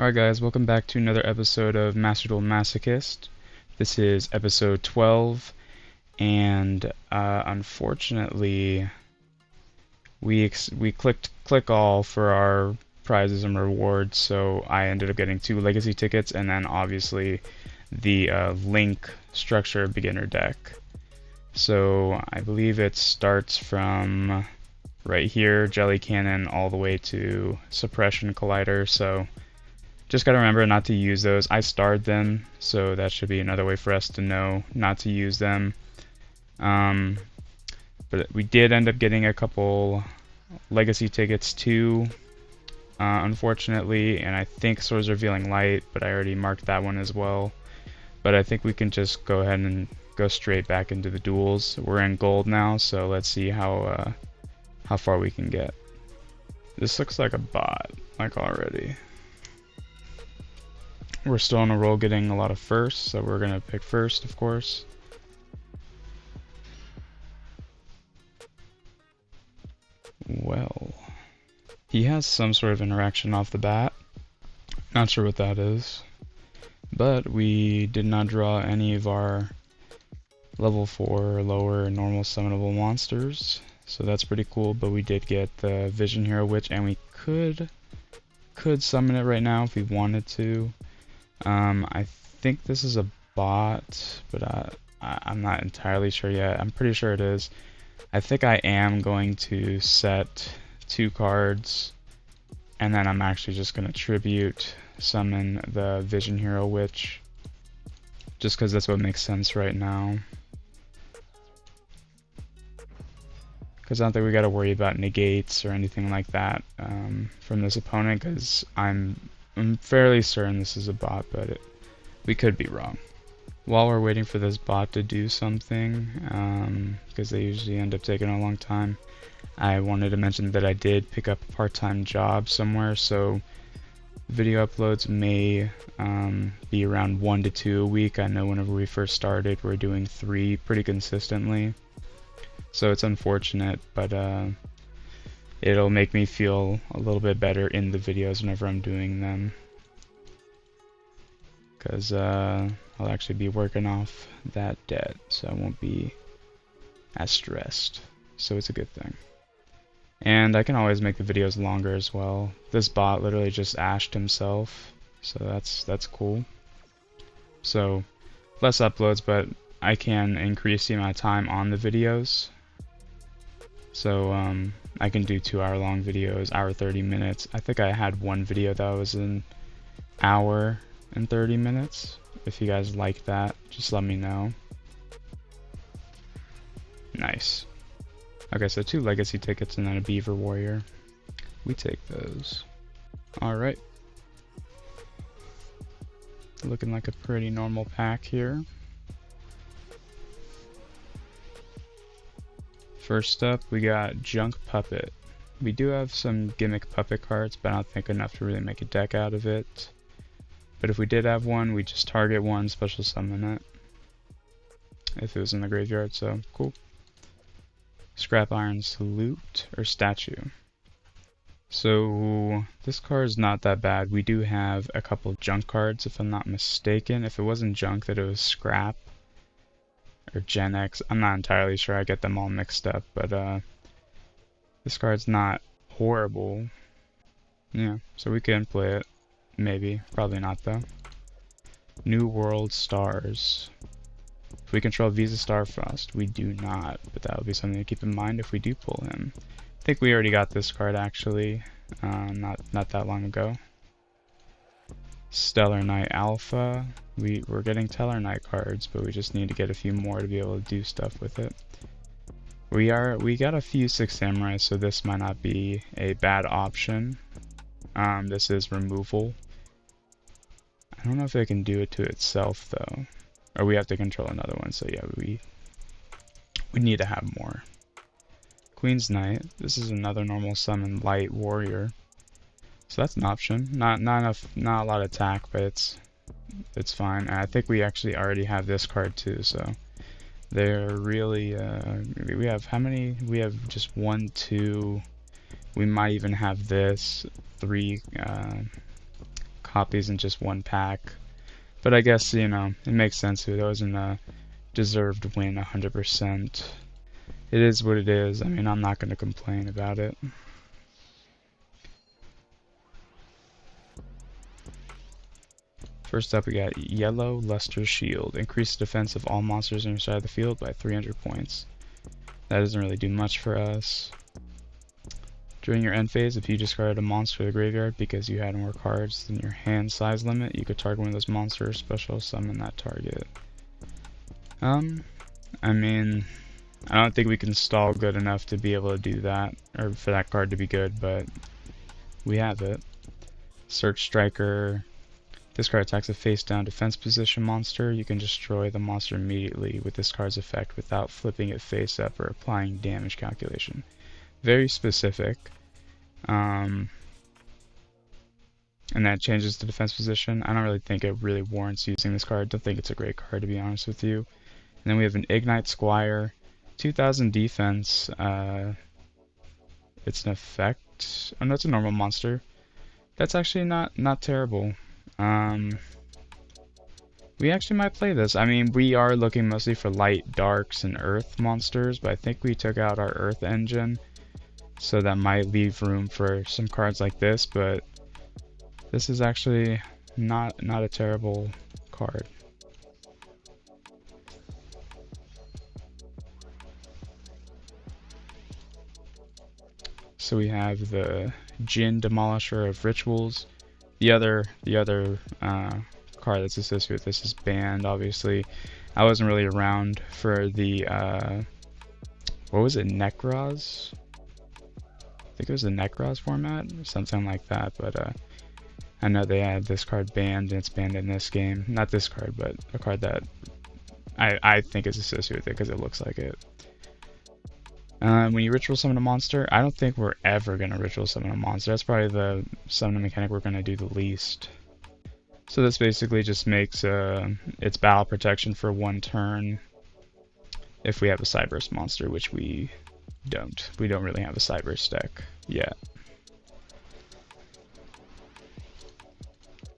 Alright guys, welcome back to another episode of Duel Masochist. This is episode 12, and unfortunately we click all for our prizes and rewards, so I ended up getting 2 legacy tickets and then obviously the link structure beginner deck. So I believe it starts from right here, Jelly Cannon, all the way to Suppression Collider, so just gotta remember not to use those. I starred them, so that should be another way for us to know not to use them. But we did end up getting a couple legacy tickets too, unfortunately, and I think Swords Revealing Light, but I already marked that one as well. But I think we can just go ahead and go straight back into the duels. We're in gold now, so let's see how far we can get. This looks like a bot, like already. We're still on a roll getting a lot of firsts, so we're gonna pick first, of course. Well, he has some sort of interaction off the bat. Not sure what that is. But we did not draw any of our level 4 or lower normal summonable monsters, so that's pretty cool. But we did get the Vision Hero Witch, and we could summon it right now if we wanted to. I think this is a bot, but I'm not entirely sure yet. I'm pretty sure it is. I think I am going to set 2 cards, and then I'm actually just going to tribute summon the Vision Hero Witch, just because that's what makes sense right now. Because I don't think we got to worry about negates or anything like that from this opponent, because I'm fairly certain this is a bot, but we could be wrong. While we're waiting for this bot to do something, because they usually end up taking a long time, I wanted to mention that I did pick up a part-time job somewhere, so video uploads may be around 1 to 2 a week. I know whenever we first started, we're doing 3 pretty consistently, so it's unfortunate, but it'll make me feel a little bit better in the videos whenever I'm doing them, because I'll actually be working off that debt, so I won't be as stressed, so it's a good thing. And I can always make the videos longer as well. This bot literally just ashed himself, so that's cool. So less uploads, but I can increase the amount of time on the videos. So I can do 2-hour long videos, hour 30 minutes. I think I had one video that was an hour and 30 minutes. If you guys like that, just let me know. Nice. Okay, so 2 legacy tickets and then a Beaver Warrior. We take those. Alright. Looking like a pretty normal pack here. First up, we got Junk Puppet. We do have some gimmick puppet cards, but I don't think enough to really make a deck out of it. But if we did have one, we just target one, special summon it. If it was in the graveyard, so cool. Scrap Iron Salute, or Statue. So this card is not that bad. We do have a couple junk cards, if I'm not mistaken. If it wasn't junk, that it was scrap. Or Gen X. I'm not entirely sure. I get them all mixed up, but this card's not horrible. Yeah, so we can play it. Maybe. Probably not, though. New World Stars. If we control Visa Starfrost, we do not, but that would be something to keep in mind if we do pull him. I think we already got this card, actually, not that long ago. Stellar Knight Alpha. We're getting Stellar Knight cards, but we just need to get a few more to be able to do stuff with it. We got a few 6 Samurai, so this might not be a bad option. This is removal. I don't know if it can do it to itself though, or we have to control another one. So yeah, we need to have more. Queen's Knight. This is another normal summon light warrior. So that's an option. Not a lot of attack, but it's fine. And I think we actually already have this card too, so they're really we have how many? We have just 1, 2. We might even have this 3 copies in just one pack. But I guess, you know, it makes sense. It wasn't a deserved win 100%. It is what it is. I mean, I'm not going to complain about it. First up, we got Yellow Luster Shield. Increase the defense of all monsters on your side of the field by 300 points. That doesn't really do much for us. During your end phase, if you discarded a monster to the graveyard because you had more cards than your hand size limit, you could target one of those monsters, special summon that target. I mean, I don't think we can stall good enough to be able to do that, or for that card to be good, but we have it. Search Striker. This card attacks a face-down defense position monster. You can destroy the monster immediately with this card's effect without flipping it face up or applying damage calculation. Very specific. And that changes the defense position. I don't really think it really warrants using this card. Don't think it's a great card, to be honest with you. And then we have an Ignite Squire. 2000 defense. It's an effect. Oh no, it's a normal monster. That's actually not terrible. We actually might play this. I mean, we are looking mostly for light, darks, and earth monsters, but I think we took out our earth engine, so that might leave room for some cards like this, but this is actually not a terrible card. So we have the Djinn Demolisher of Rituals. The other card that's associated with this is banned, obviously. I wasn't really around for the, what was it, Necros? I think it was the Necros format, or something like that, but I know they had this card banned, and it's banned in this game. Not this card, but a card that I think is associated with it because it looks like it. When you ritual summon a monster, I don't think we're ever going to ritual summon a monster. That's probably the summon mechanic we're going to do the least. So this basically just makes its battle protection for one turn if we have a Cyberse monster, which we don't. We don't really have a Cyberse deck yet.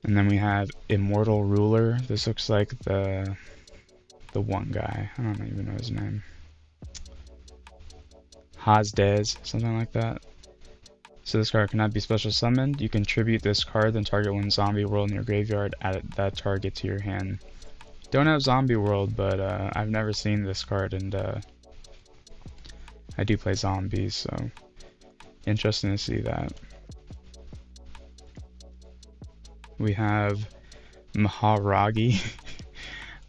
And then we have Immortal Ruler. This looks like the one guy. I don't even know his name. Hazdez, something like that. So this card cannot be special summoned. You can tribute this card, then target one zombie world in your graveyard, add that target to your hand. Don't have zombie world, but I've never seen this card, and I do play zombies, so interesting to see that. We have Maharagi.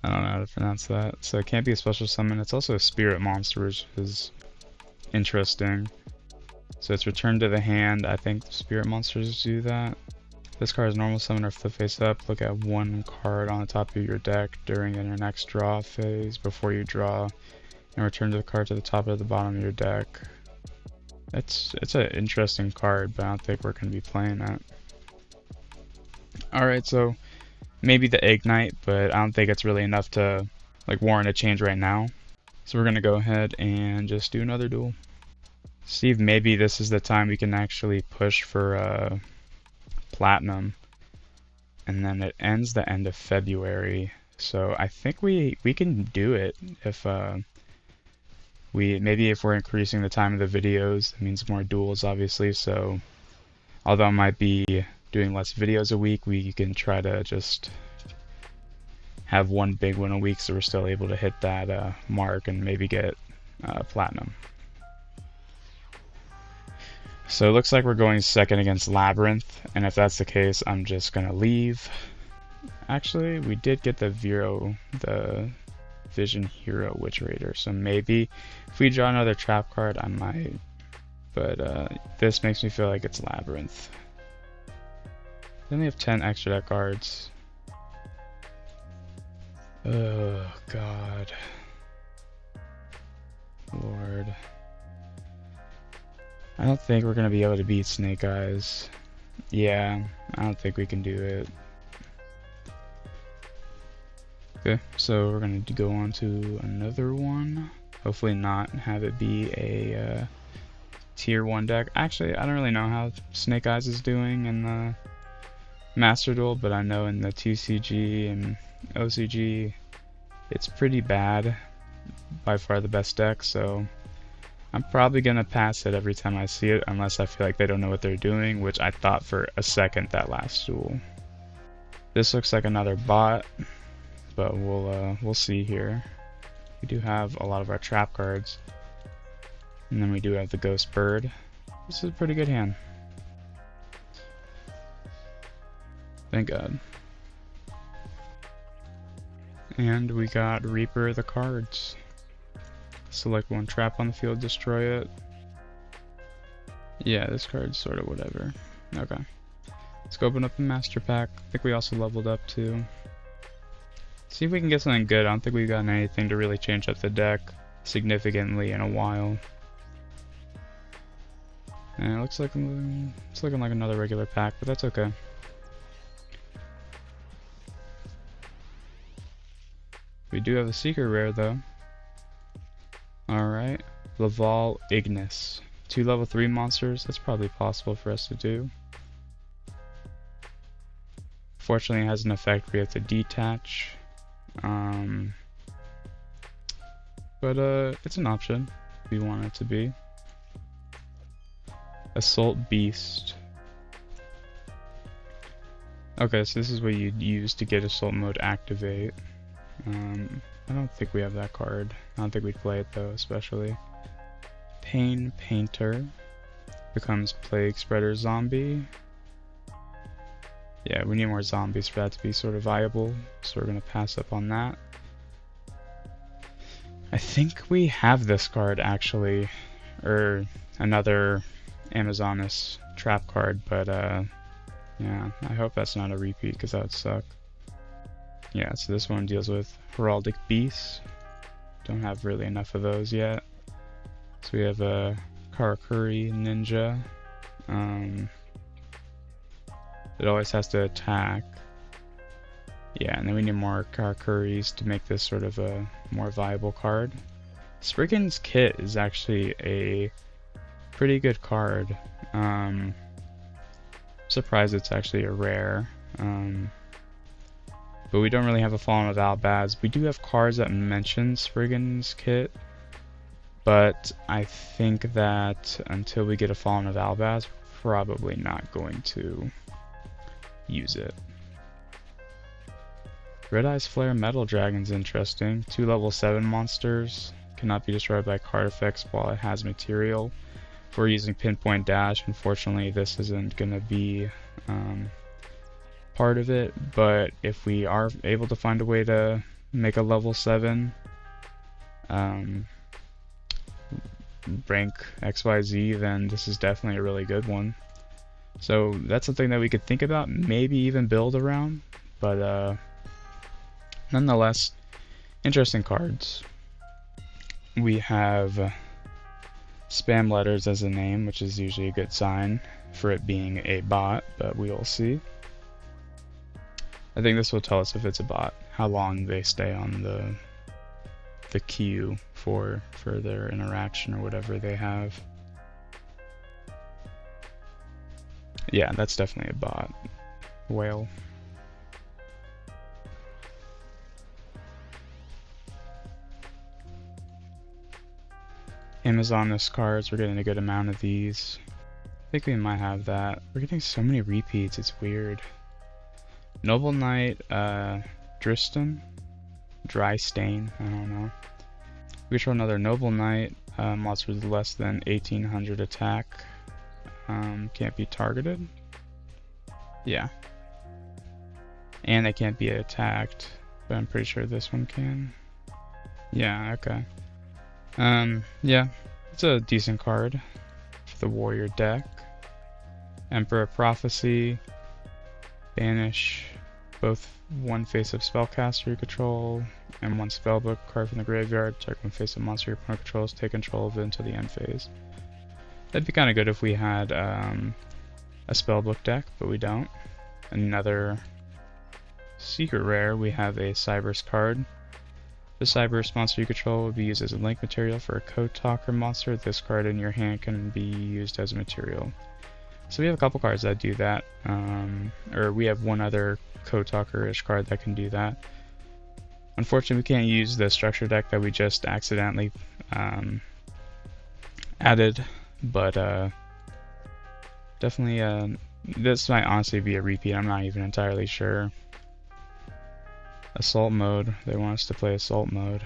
I don't know how to pronounce that. So it can't be a special summon. It's also a spirit monster, which is interesting. So it's returned to the hand. I think spirit monsters do that. This card is normal summon or flip face up. Look at one card on the top of your deck during your next draw phase before you draw, and return the card to the top or the bottom of your deck. It's an interesting card, but I don't think we're going to be playing that. Alright, so maybe the Ignite, but I don't think it's really enough to like warrant a change right now. So we're going to go ahead and just do another duel. Steve, maybe this is the time we can actually push for Platinum. And then it ends the end of February. So I think we can do it if if we're increasing the time of the videos. It means more duels, obviously. So although I might be doing less videos a week, we can try to just have one big one a week, so we're still able to hit that mark and maybe get Platinum. So it looks like we're going second against Labyrinth, and if that's the case, I'm just gonna leave. Actually, we did get the Vision Hero Witch Raider, so maybe if we draw another trap card, I might. But this makes me feel like it's Labyrinth. Then we have 10 extra deck cards. Oh god. Lord. I don't think we're gonna be able to beat Snake Eyes. Yeah, I don't think we can do it. Okay, so we're gonna go on to another one. Hopefully not have it be a tier 1 deck. Actually, I don't really know how Snake Eyes is doing in the Master Duel, but I know in the TCG and OCG it's pretty bad. By far the best deck, so I'm probably gonna pass it every time I see it, unless I feel like they don't know what they're doing, which I thought for a second that last duel. This looks like another bot, but we'll see here. We do have a lot of our trap cards, and then we do have the Ghost Bird. This is a pretty good hand. Thank God. And we got Reaper the cards. Select one trap on the field, destroy it. Yeah, this card's sort of whatever. Okay. Let's go open up the Master Pack. I think we also leveled up too. See if we can get something good. I don't think we've gotten anything to really change up the deck significantly in a while. And it looks like it's looking like another regular pack, but that's okay. We do have a secret rare though. Alright, Laval Ignis. 2 level 3 monsters, that's probably possible for us to do. Fortunately it has an effect we have to detach. But it's an option if we want it to be. Assault Beast. Okay, so this is what you'd use to get Assault Mode activate. I don't think we have that card. I don't think we'd play it though, especially. Pain Painter becomes Plague Spreader Zombie. Yeah, we need more zombies for that to be sort of viable, so we're gonna pass up on that. I think we have this card actually, or another Amazonas trap card, but yeah, I hope that's not a repeat because that would suck. Yeah, so this one deals with Heraldic Beasts. Don't have really enough of those yet. So we have a Karakuri Ninja. It always has to attack. Yeah, and then we need more Karakuris to make this sort of a more viable card. Spriggan's Kit is actually a pretty good card. Surprised it's actually a rare. But we don't really have a Fallen of Albaz. We do have cards that mention Spriggan's Kit, but I think that until we get a Fallen of Albaz, we're probably not going to use it. Red Eyes Flare Metal Dragon's interesting. 2 level 7 monsters. Cannot be destroyed by card effects while it has material. If we're using Pinpoint Dash, unfortunately this isn't going to be part of it, but if we are able to find a way to make a level 7 rank XYZ, then this is definitely a really good one. So that's something that we could think about, maybe even build around, but nonetheless, interesting cards. We have Spam Letters as a name, which is usually a good sign for it being a bot, but we will see. I think this will tell us if it's a bot, how long they stay on the queue for their interaction or whatever they have. Yeah, that's definitely a bot. Whale. Amazonas cards, we're getting a good amount of these. I think we might have that. We're getting so many repeats, it's weird. Noble Knight, Dristan, Dry Stain, I don't know. We control another Noble Knight, monster with less than 1800 attack, can't be targeted. Yeah. And they can't be attacked, but I'm pretty sure this one can. Yeah, okay. Yeah, it's a decent card for the warrior deck. Emperor Prophecy. Banish both one face-up spellcaster you control and one spellbook card from the graveyard. Target one face-up monster your opponent controls. Take control of it until the end phase. That'd be kind of good if we had a spellbook deck, but we don't. Another secret rare, we have a Cyberse card. The Cyberse monster you control will be used as a link material for a Code Talker monster. This card in your hand can be used as a material. So we have a couple cards that do that, or we have one other Code Talker-ish card that can do that. Unfortunately, we can't use the structure deck that we just accidentally added, but definitely this might honestly be a repeat. I'm not even entirely sure. Assault mode. They want us to play assault mode.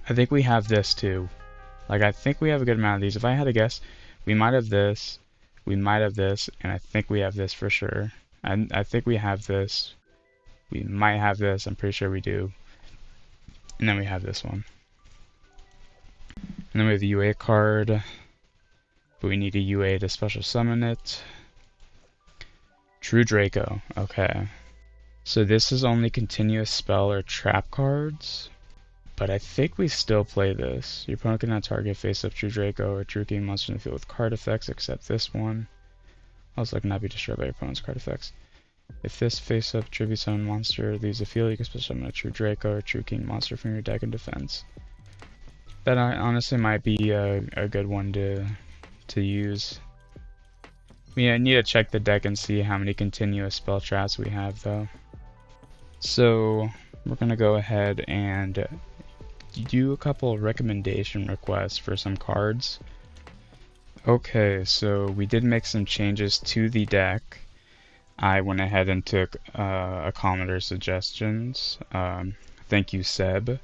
I think we have this too. Like, I think we have a good amount of these. If I had to guess, we might have this, we might have this, and I think we have this for sure. I think we have this. We might have this. I'm pretty sure we do. And then we have this one. And then we have the UA card. But we need a UA to special summon it. True Draco. Okay. So this is only continuous spell or trap cards. But I think we still play this. Your opponent cannot target face-up True Draco or True King monster in the field with card effects except this one. Also cannot be destroyed by your opponent's card effects. If this face-up tribute summon monster leaves the field, you can special summon a True Draco or True King monster from your deck in defense. That honestly might be a good one to use. I need to check the deck and see how many continuous spell traps we have though. So we're gonna go ahead and do a couple recommendation requests for some cards. Okay, so we did make some changes to the deck. I went ahead and took a commenter suggestions. Thank you, Seb.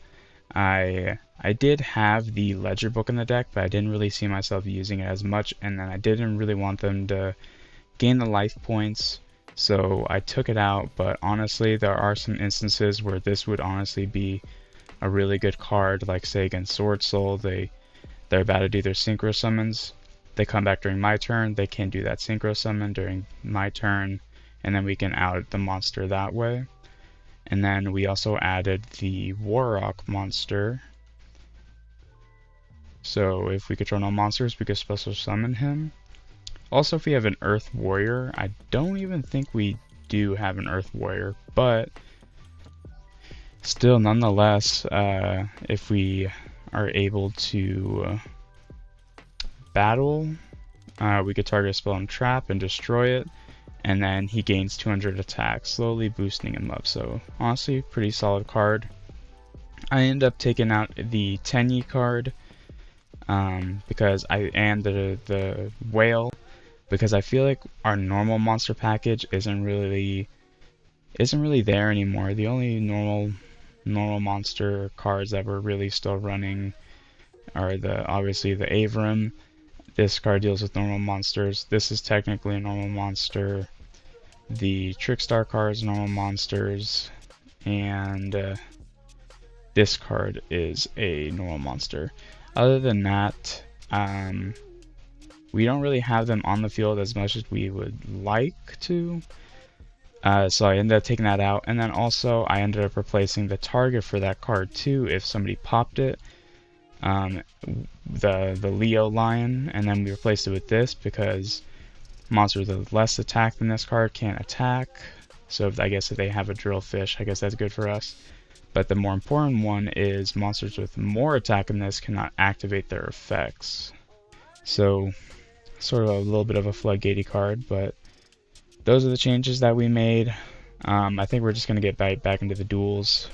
I did have the ledger book in the deck, but I didn't really see myself using it as much, and then I didn't really want them to gain the life points, so I took it out. But honestly, there are some instances where this would honestly be a really good card, like say against Sword Soul. They're about to do their synchro summons. They come back during my turn. They can do that synchro summon during my turn, and then we can out the monster that way. And then we also added the Warrock monster. So if we control no monsters, we could special summon him. Also, if we have an Earth Warrior, I don't even think we do have an Earth Warrior, but still, nonetheless, if we are able to battle, we could target a spell and trap and destroy it, and then he gains 200 attack, slowly boosting him up. So honestly, pretty solid card. I end up taking out the Tenyi card because and the whale, because I feel like our normal monster package isn't really there anymore. The only normal monster cards that we're really still running are obviously the Avram. This card deals with normal monsters. This is technically a normal monster. The Trickstar card is normal monsters, and this card is a normal monster. Other than that, we don't really have them on the field as much as we would like to. So I ended up taking that out, and then also I ended up replacing the target for that card too if somebody popped it. The Leo Lion, and then we replaced it with this because monsters with less attack than this card can't attack. So I guess if they have a Drillfish, I guess that's good for us. But the more important one is monsters with more attack than this cannot activate their effects. So sort of a little bit of a floodgatey card, but those are the changes that we made. I think we're just going to get back into the duels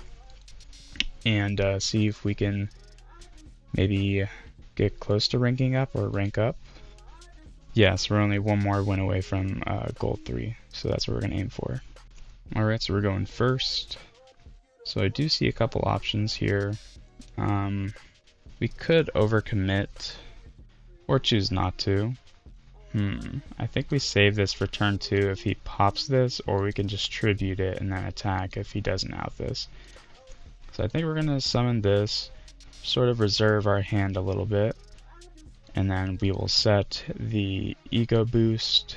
and see if we can maybe get close to ranking up or rank up. Yes, we're only one more win away from Gold 3, so that's what we're going to aim for. Alright, so we're going first. So I do see a couple options here. We could overcommit or choose not to. I think we save this for turn 2 if he pops this, or we can just tribute it and then attack if he doesn't out this. So I think we're going to summon this, sort of reserve our hand a little bit, and then we will set the Ego Boost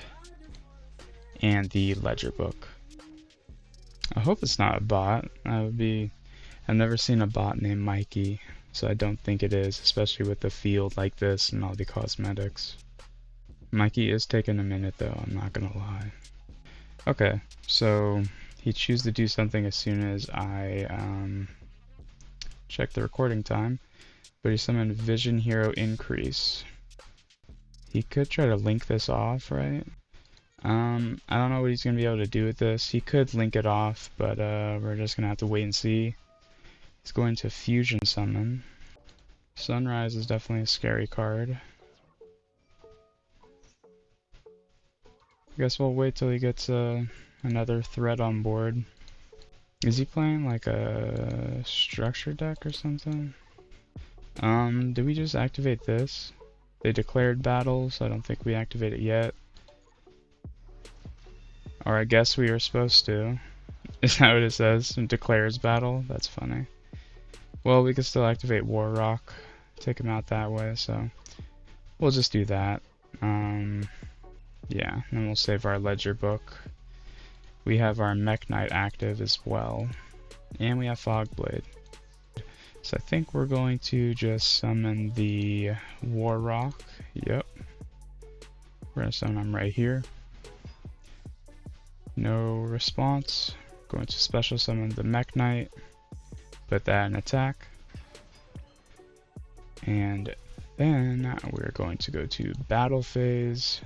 and the Ledger Book. I hope it's not a bot. I've never seen a bot named Mikey, so I don't think it is, especially with the field like this and all the cosmetics. Mikey is taking a minute though, I'm not gonna lie. Okay, so he chooses to do something as soon as I check the recording time, but he summoned Vision Hero Increase. He could try to link this off, right? I don't know what he's going to be able to do with this. He could link it off, but we're just going to have to wait and see. He's going to fusion summon. Sunrise is definitely a scary card. I guess we'll wait till he gets another threat on board. Is he playing like a structure deck or something? Did we just activate this? They declared battles. I don't think we activate it yet. Or I guess we are supposed to. Is that what it says? Declares battle? That's funny. Well, we can still activate War Rock. Take him out that way, so we'll just do that. Yeah, and then we'll save our ledger book. We have our Mech Knight active as well. And we have Fogblade. So I think we're going to just summon the War Rock. Yep. We're going to summon him right here. No response. Going to special summon the Mech Knight. Put that in attack. And then we're going to go to battle phase.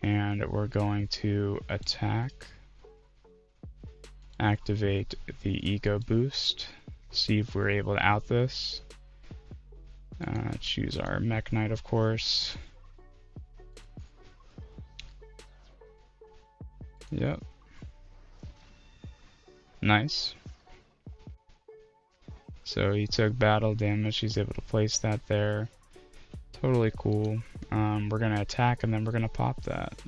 And we're going to attack. Activate the Ego Boost. See if we're able to out this. Choose our Mech Knight, of course. Yep. Nice. So he took battle damage. He's able to place that there. Totally cool. We're going to attack and then we're going to pop that.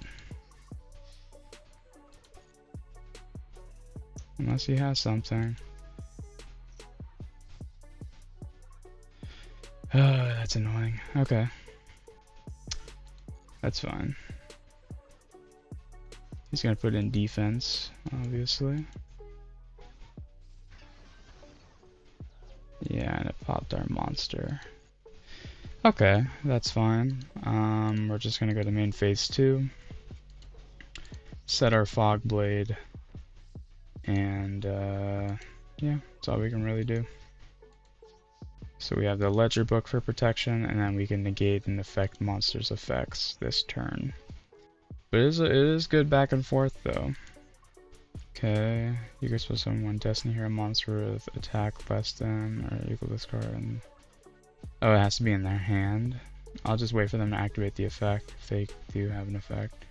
Unless he has something. Oh, that's annoying. Okay. That's fine. He's going to put in defense, obviously. Yeah, and it popped our monster. Okay, that's fine. We're just going to go to main phase 2. Set our Fog Blade. And, yeah, that's all we can really do. So we have the ledger book for protection, and then we can negate and affect monsters' effects this turn. But it is good back and forth, though. Okay, you can supposed to summon one Destiny Hero monster with attack less than or equal to this card. And oh, it has to be in their hand. I'll just wait for them to activate the effect if they do have an effect.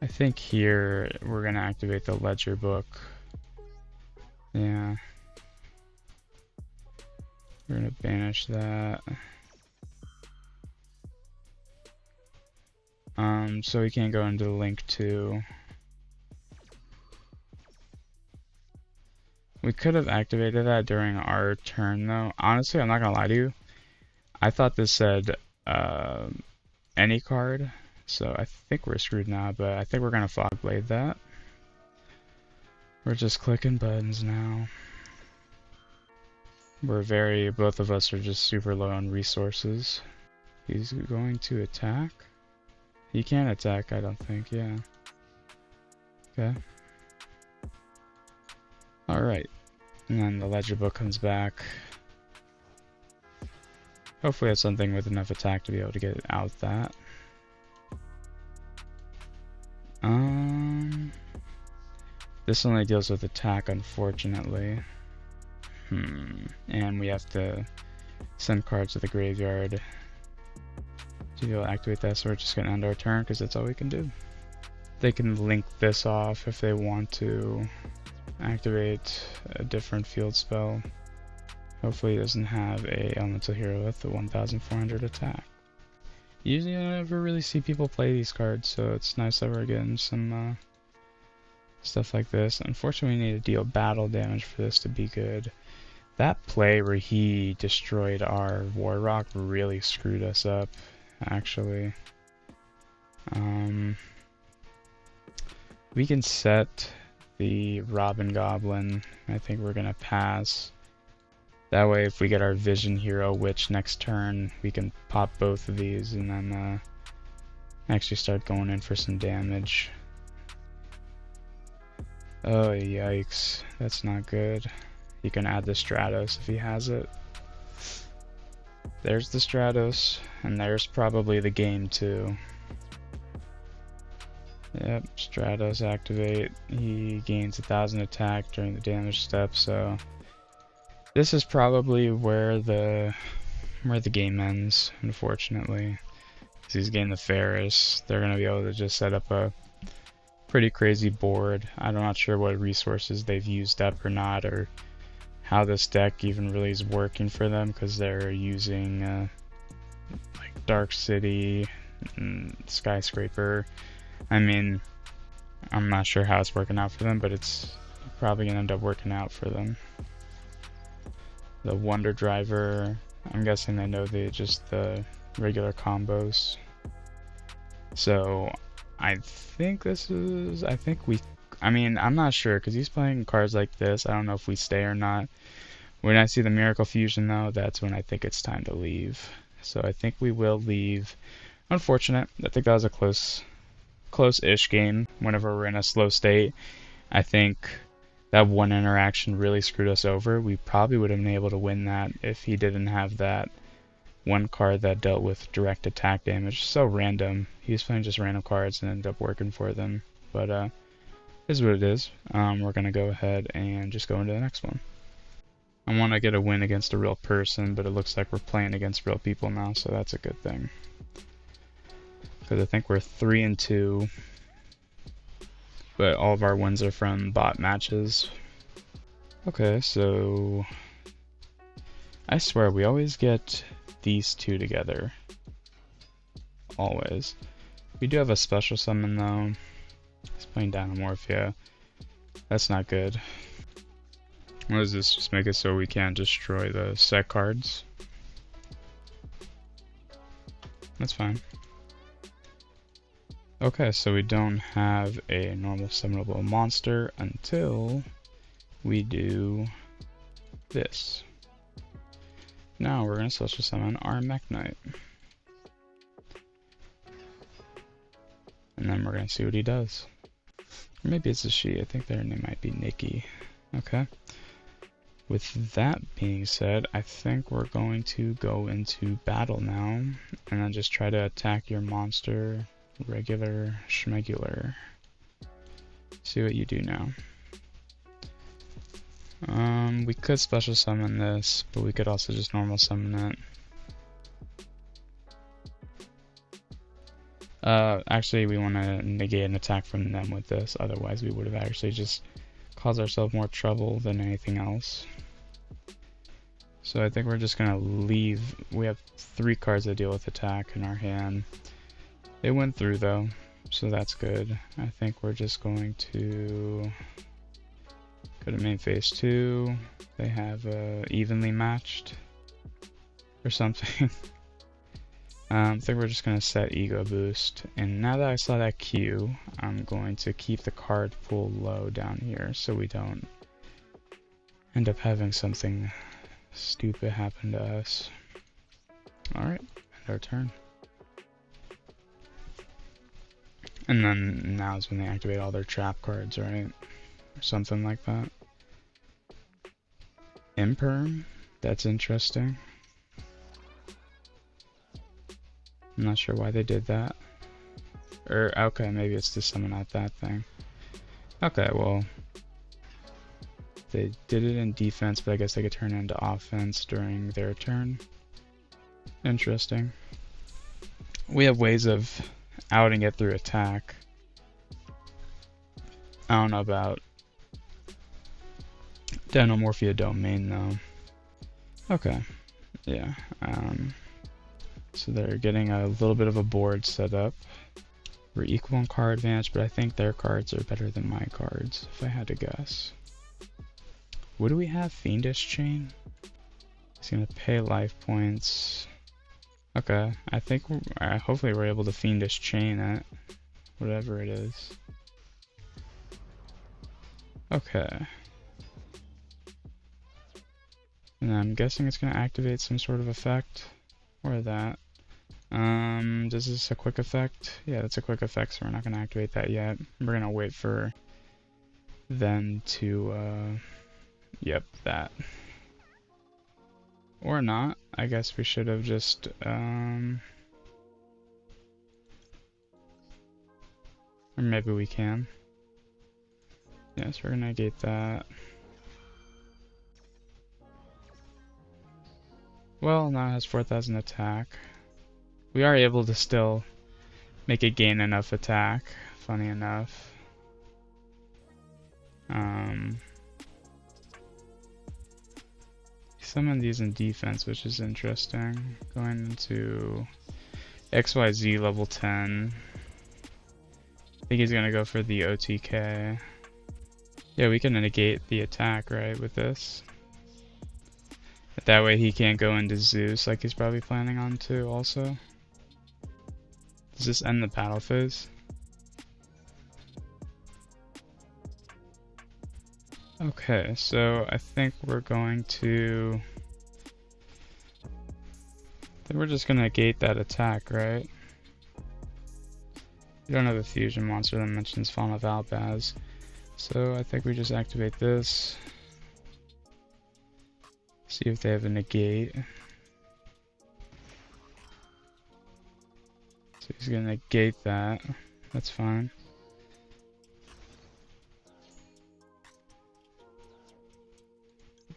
I think here we're gonna activate the ledger book. Yeah. We're gonna banish that. So we can't go into link 2. We could have activated that during our turn though. Honestly, I'm not gonna lie to you. I thought this said any card, so I think we're screwed now, but I think we're gonna Fog Blade that. We're just clicking buttons now. Both of us are just super low on resources. He's going to attack? He can't attack, I don't think, yeah. Okay. Alright. And then the ledger book comes back. Hopefully it's something with enough attack to be able to get out that. This only deals with attack, unfortunately. And we have to send cards to the graveyard to be able to activate that, so we're just gonna end our turn because that's all we can do. They can link this off if they want to activate a different field spell. Hopefully it doesn't have a elemental hero with the 1400 attack. Usually I never really see people play these cards, so it's nice that we're getting some stuff like this. Unfortunately we need to deal battle damage for this to be good. That play where he destroyed our War Rock really screwed us up, actually. We can set the Robin Goblin. I think we're gonna pass. That way if we get our Vision Hero Witch next turn, we can pop both of these and then actually start going in for some damage. Oh, yikes. That's not good. He can add the Stratos if he has it. There's the Stratos, and there's probably the game too. Yep, Stratos activate. He gains 1000 attack during the damage step, so this is probably where the game ends, unfortunately. Because he's getting the Ferris. They're gonna be able to just set up a pretty crazy board. I'm not sure what resources they've used up or not, or how this deck even really is working for them, because they're using like Dark City and Skyscraper. I mean, I'm not sure how it's working out for them, but it's probably gonna end up working out for them. The Wonder Driver, I'm guessing they know just the regular combos. So I think I'm not sure, because he's playing cards like this. I don't know if we stay or not. When I see the Miracle Fusion though, that's when I think it's time to leave. So I think we will leave. Unfortunate. I think that was a close-ish game whenever we're in a slow state. I think that one interaction really screwed us over. We probably would have been able to win that if he didn't have that one card that dealt with direct attack damage. So random. He was playing just random cards and ended up working for them. But this is what it is. We're going to go ahead and just go into the next one. I want to get a win against a real person, but it looks like we're playing against real people now, so that's a good thing. Because I think we're 3-2, but all of our wins are from bot matches. Okay, so I swear we always get these two together. Always. We do have a special summon though. He's playing Dynamorphia. That's not good. What does this just make it so we can't destroy the set cards? That's fine. Okay, so we don't have a normal summonable monster until we do this. Now we're going to special summon our Mech Knight. And then we're going to see what he does. Or maybe it's a she. I think their name might be Nikki. Okay. With that being said, I think we're going to go into battle now. And then just try to attack your monster. Regular schmegular. See what you do now. We could special summon this, but we could also just normal summon it. Actually, we want to negate an attack from them with this, otherwise we would have actually just caused ourselves more trouble than anything else. So I think we're just gonna leave. We have 3 cards that deal with attack in our hand. They went through though, so that's good. I think we're just going to go to main phase 2. They have evenly matched or something. I think we're just going to set Ego Boost. And now that I saw that Q, I'm going to keep the card pool low down here so we don't end up having something stupid happen to us. Alright, end our turn. And then now is when they activate all their trap cards, right? Or something like that. Imperm? That's interesting. I'm not sure why they did that. Or, okay, maybe it's to summon out that thing. Okay, well, they did it in defense, but I guess they could turn it into offense during their turn. Interesting. We have ways of outing it through attack. I don't know about Dynamorphia Domain though. Okay, yeah. So they're getting a little bit of a board set up. We're equal in card advantage, but I think their cards are better than my cards, if I had to guess. What do we have? Fiendish Chain? He's gonna pay life points. Okay, I think hopefully we're able to Fiendish Chain it. Whatever it is. Okay. And I'm guessing it's gonna activate some sort of effect. Or that. Is this a quick effect? Yeah, that's a quick effect, so we're not gonna activate that yet. We're gonna wait for then to, yep, that. Or not. I guess we should have just, or maybe we can. Yes, we're gonna negate that. Well, now it has 4,000 attack. We are able to still make it gain enough attack, funny enough. Summon these in defense, which is interesting. Going into XYZ level 10. I think he's gonna go for the OTK. Yeah, we can negate the attack, right, with this. That way he can't go into Zeus like he's probably planning on to also. Does this end the battle phase? Okay, so I think we're going to... we're just gonna negate that attack, right? We don't have a fusion monster that mentions Fawn of Albaz. So I think we just activate this. See if they have a negate. So he's gonna negate that. That's fine.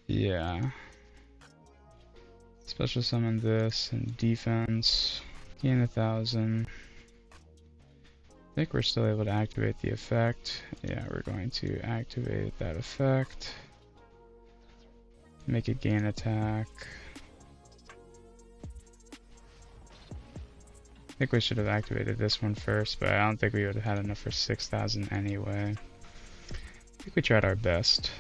Yeah. Special summon this and defense. Gain 1,000. I think we're still able to activate the effect. Yeah, we're going to activate that effect. Make it gain attack. I think we should have activated this one first, but I don't think we would have had enough for 6,000 anyway. I think we tried our best.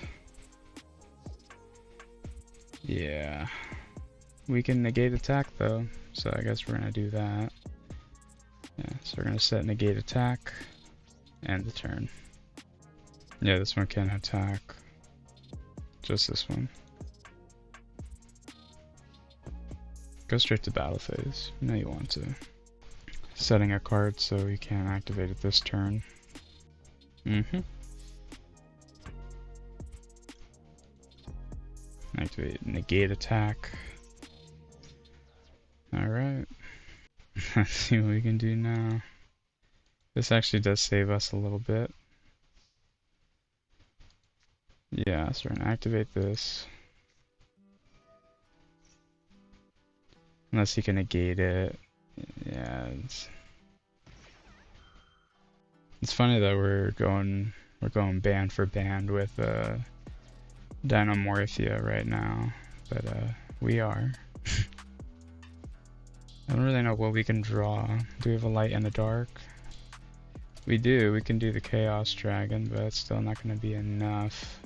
Yeah. We can negate attack though, so I guess we're gonna do that. Yeah, so we're gonna set negate attack and the turn. Yeah, this one can attack. Just this one. Go straight to battle phase. You know you want to. Setting a card so we can activate it this turn. Activate negate attack. Alright. Let's see what we can do now. This actually does save us a little bit. Yeah, so we're gonna activate this. Unless he can negate it. Yeah, it's funny that we're going band for band with Dynamorphia right now, but we are. I don't really know what we can draw. Do we have a light and a dark? We do. We can do the Chaos Dragon, but it's still not going to be enough.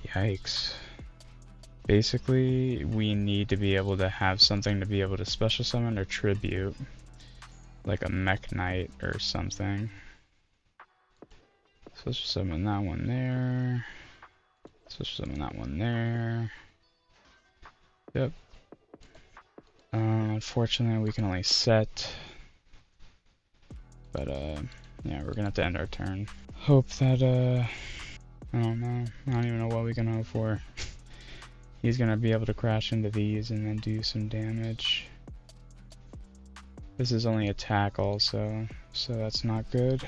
Yikes. Basically, we need to be able to have something to be able to special summon or tribute. Like a Mech Knight or something. Special summon that one there. Special summon that one there. Yep. Unfortunately, we can only set. But, yeah, we're gonna have to end our turn. Hope that, I don't know. I don't even know what we can hope for. He's gonna be able to crash into these and then do some damage. This is only attack also, so that's not good.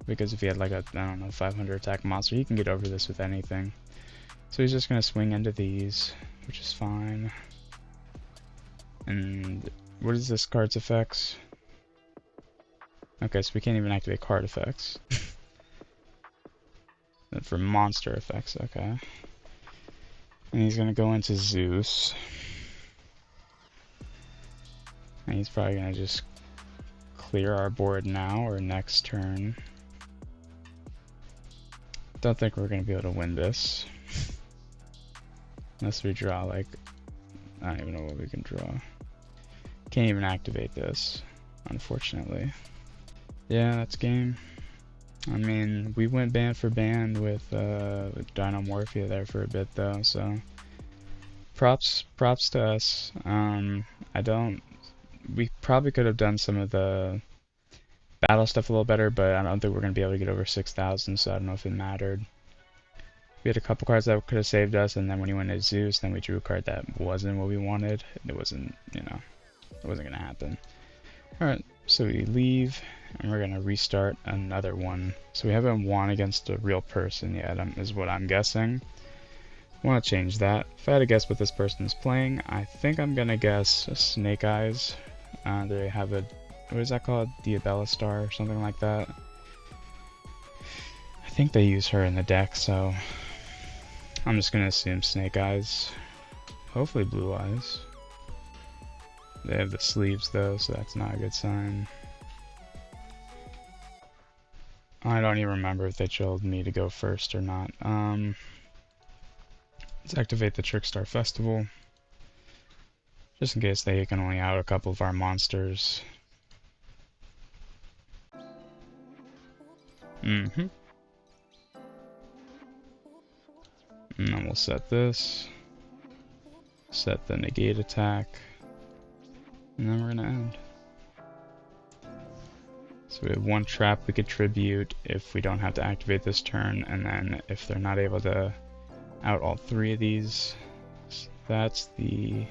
Because if he had like a, I don't know, 500 attack monster, he can get over this with anything. So he's just gonna swing into these, which is fine. And what is this card's effects? Okay, so we can't even activate card effects. And for monster effects, okay. And he's gonna go into Zeus. And he's probably gonna just clear our board now or next turn. Don't think we're gonna be able to win this. Unless we draw like, I don't even know what we can draw. Can't even activate this, unfortunately. Yeah, that's game. I mean, we went band for band with Dynamorphia there for a bit though, so props to us. We probably could have done some of the battle stuff a little better, but I don't think we're going to be able to get over 6,000, so I don't know if it mattered. We had a couple cards that could have saved us, and then when he went to Zeus, then we drew a card that wasn't what we wanted. It wasn't, you know, it wasn't going to happen. Alright, so we leave, and we're going to restart another one. So we haven't won against a real person yet, is what I'm guessing. I want to change that. If I had to guess what this person is playing, I think I'm going to guess Snake Eyes. They have a, what is that called? Diabella Star or something like that. I think they use her in the deck, so I'm just going to assume Snake Eyes. Hopefully Blue Eyes. They have the sleeves though, so that's not a good sign. I don't even remember if they told me to go first or not. Let's activate the Trickstar Festival. Just in case they can only out a couple of our monsters. And then we'll set this. Set the negate attack. And then we're gonna end. So we have one trap we could tribute if we don't have to activate this turn, and then if they're not able to out all three of these, that's the...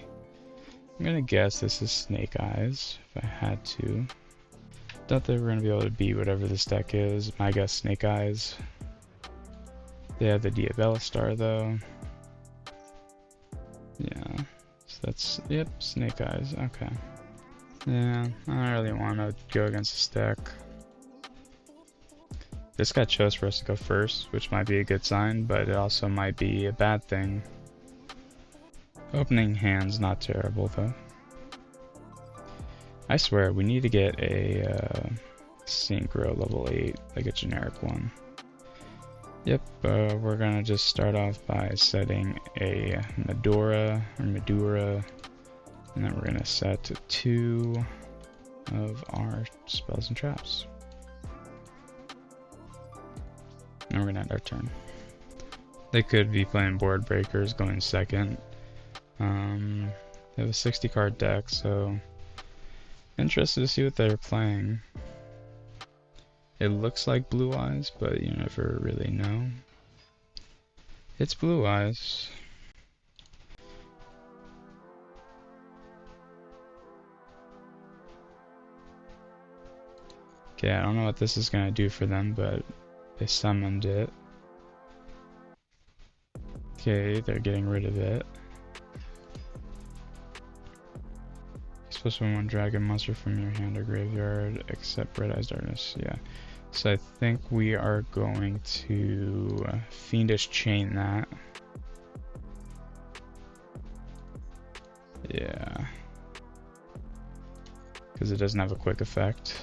I'm gonna guess this is Snake Eyes, if I had to. Doubt they were gonna be able to beat whatever this deck is. My guess Snake Eyes. They have the Diabella Star though. Yeah, so that's, yep, Snake Eyes, okay. Yeah, I don't really want to go against this deck. This guy chose for us to go first, which might be a good sign, but it also might be a bad thing. Opening hand's not terrible though. I swear, we need to get a Synchro level 8, like a generic one. Yep, we're gonna just start off by setting a Medora, and then we're gonna set 2 of our spells and traps. And we're gonna end our turn. They could be playing Board Breakers going second. They have a 60 card deck, so interested to see what they're playing. It looks like Blue Eyes, but you never really know. It's Blue Eyes. Okay, I don't know what this is gonna do for them, but they summoned it. Okay, they're getting rid of it. You're supposed to win one dragon monster from your hand or graveyard, except Red Eyes Darkness. Yeah. So I think we are going to Fiendish Chain that. Yeah. Because it doesn't have a quick effect.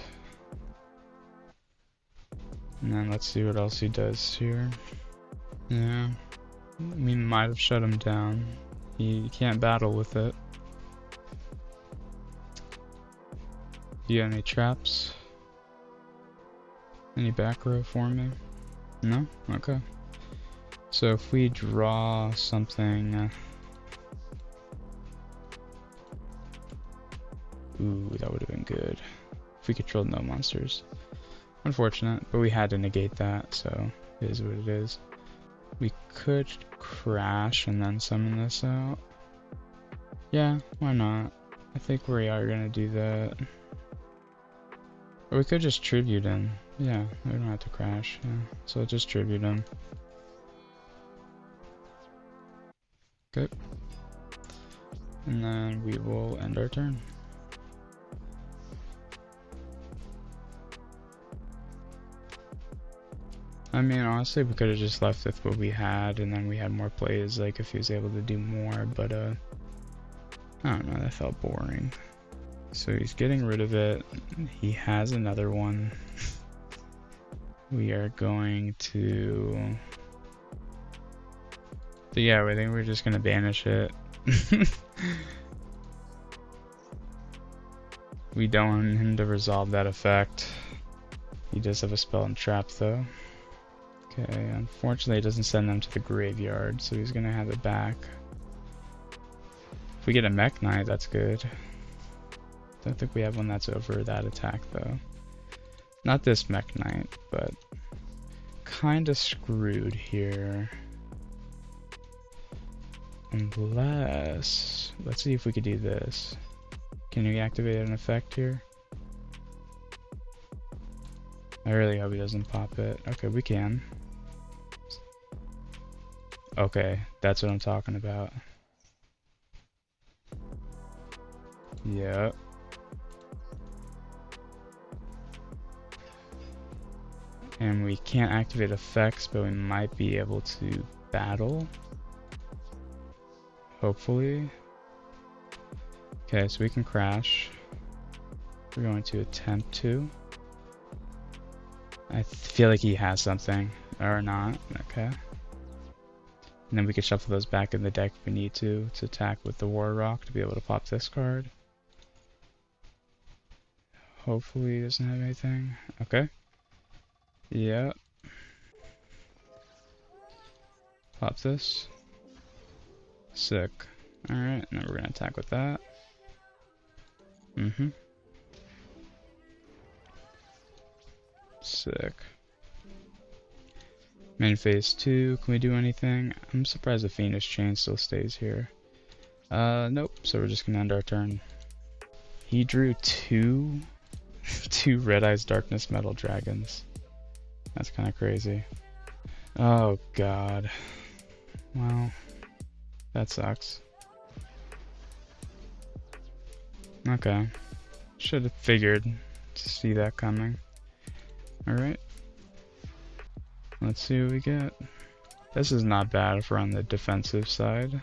And then let's see what else he does here. Yeah. We might have shut him down. He can't battle with it. You got any traps? Any back row for me? No? Okay. So if we draw something... ooh, that would have been good. If we controlled no monsters. Unfortunate, but we had to negate that, so it is what it is. We could crash and then summon this out. Yeah, why not? I think we are gonna do that. Or we could just tribute him. Yeah, we don't have to crash. Yeah. So just tribute him. Good. And then we will end our turn. I mean, honestly, we could have just left with what we had, and then we had more plays, like if he was able to do more, but I don't know, that felt boring. So he's getting rid of it. He has another one. We are going to... So yeah, I think we're just gonna banish it. We don't want him to resolve that effect. He does have a spell and trap though. Okay, unfortunately it doesn't send them to the graveyard, so he's gonna have it back. If we get a Mech Knight, that's good. Don't think we have one that's over that attack though. Not this Mech Knight, but kinda screwed here. Unless, let's see if we could do this. Can we activate an effect here? I really hope he doesn't pop it. Okay, we can. Okay, that's what I'm talking about. Yep. And we can't activate effects, but we might be able to battle. Hopefully. Okay, so we can crash. We're going to attempt to. I feel like he has something, or not. Okay. And then we can shuffle those back in the deck if we need to attack with the War Rock to be able to pop this card. Hopefully he doesn't have anything. Okay. Yeah. Pop this. Sick. Alright, and then we're gonna attack with that. Sick. Main phase 2, can we do anything? I'm surprised the Fiendish Chain still stays here. Nope, so we're just gonna end our turn. He drew two Red Eyes Darkness Metal Dragons. That's kinda crazy. Oh god. Well, that sucks. Okay. Should have figured to see that coming. Alright. Let's see what we get. This is not bad if we're on the defensive side.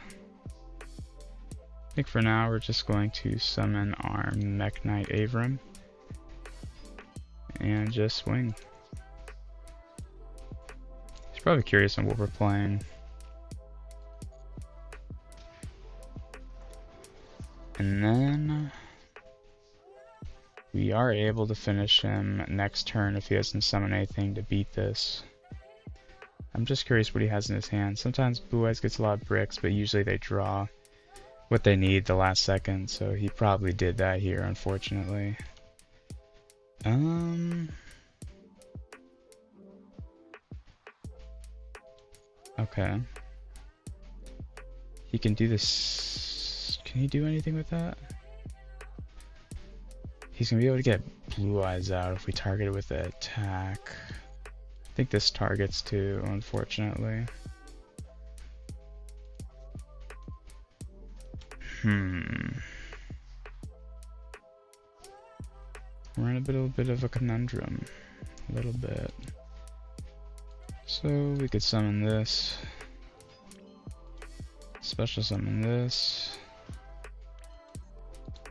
I think for now we're just going to summon our Mech Knight Avram. And just swing. He's probably curious on what we're playing. And then we are able to finish him next turn if he doesn't summon anything to beat this. I'm just curious what he has in his hand. Sometimes Blue Eyes gets a lot of bricks, but usually they draw what they need the last second, so he probably did that here, unfortunately. Okay. He can do this. Can he do anything with that? He's gonna be able to get Blue Eyes out if we target it with the attack. I think this targets too, unfortunately. We're in a bit of a conundrum. A little bit. So we could summon this. Special summon this.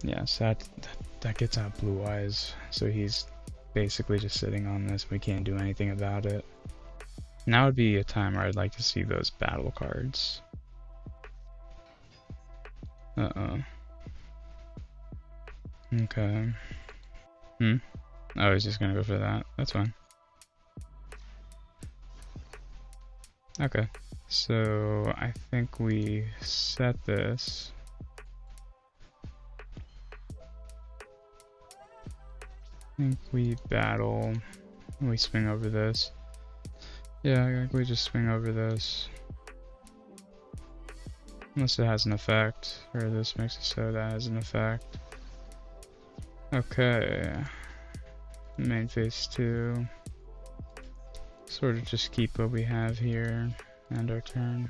Yes, that gets out Blue Eyes. So he's basically just sitting on this. We can't do anything about it. Now would be a time where I'd like to see those battle cards. Okay. Oh, he's just gonna go for that. That's fine. Okay. So I think we set this. I think we battle. We swing over this. Yeah, I think we just swing over this. Unless it has an effect, or this makes it so that has an effect. Okay. Main phase 2. Sort of just keep what we have here, and our turn.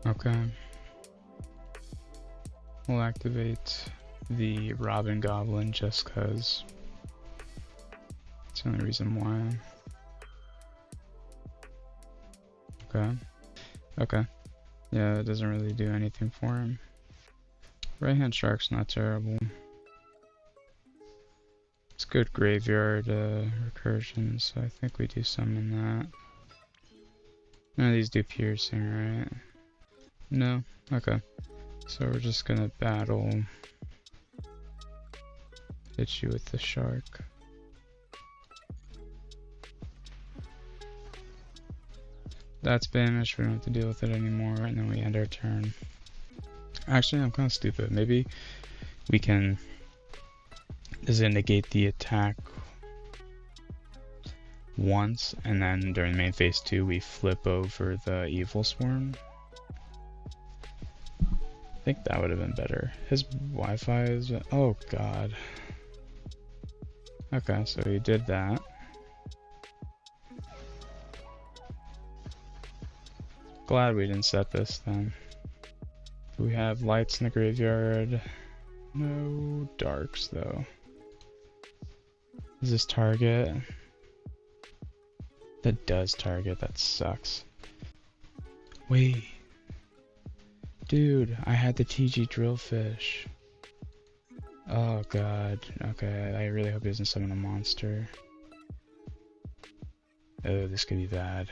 Okay. We'll activate the Robin Goblin just cause. It's the only reason why. Okay. Okay. Yeah, it doesn't really do anything for him. Right hand shark's not terrible. It's good graveyard recursion, so I think we do summon that. None of these do piercing, right? No? Okay. So we're just gonna battle. Hit you with the shark. That's banished, we don't have to deal with it anymore, and then we end our turn. Actually, I'm kind of stupid. Maybe we can... Does it negate the attack once, and then during main phase 2 we flip over the evil swarm. I think that would have been better. His Wi-Fi is... oh god. Okay, so he did that. Glad we didn't set this then. Do we have lights in the graveyard? No darks though. Is this target? That does target, that sucks. Wait. Dude, I had the TG drillfish. Oh god. Okay, I really hope he doesn't summon a monster. Oh, this could be bad.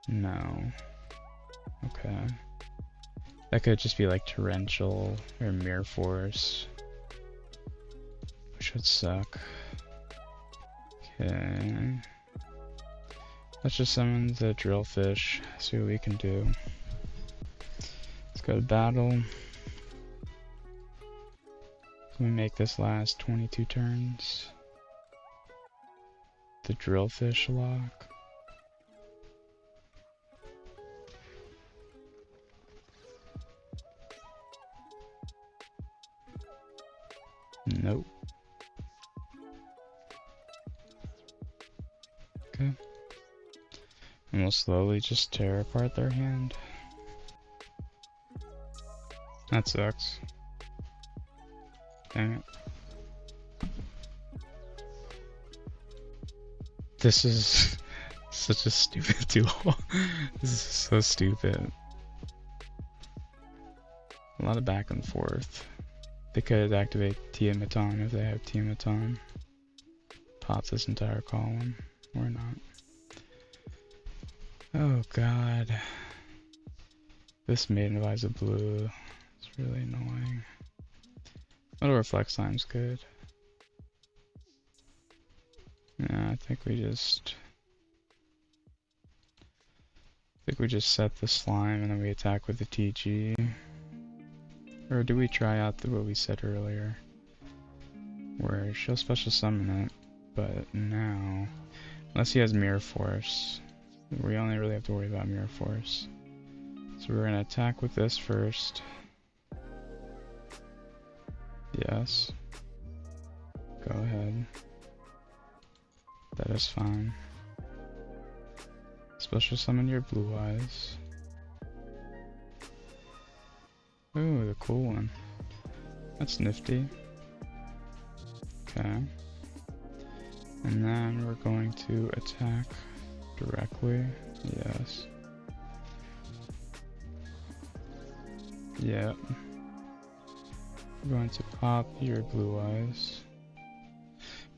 No. Okay. That could just be like Torrential or Mirror Force, which would suck. Okay. Let's just summon the drillfish, see what we can do. Let's go to battle. Can we make this last 22 turns? The drillfish lock. Nope. Okay. And we'll slowly just tear apart their hand. That sucks. Dang it. This is such a stupid duel. This is so stupid. A lot of back and forth. They could activate Tiamat if they have Tiamat. Pop this entire column, or not. Oh god. This Maiden of Eyes of Blue is really annoying. Little Reflex Slime's good. Yeah, I think we just set the slime and then we attack with the TG. Or do we try out what we said earlier? Where she'll special summon it, but now, unless he has Mirror Force, we only really have to worry about Mirror Force. So we're gonna attack with this first. Yes. Go ahead. That is fine. Special summon your Blue Eyes. Ooh, the cool one. That's nifty. Okay. And then we're going to attack directly. Yes. Yep. We're going to pop your Blue Eyes.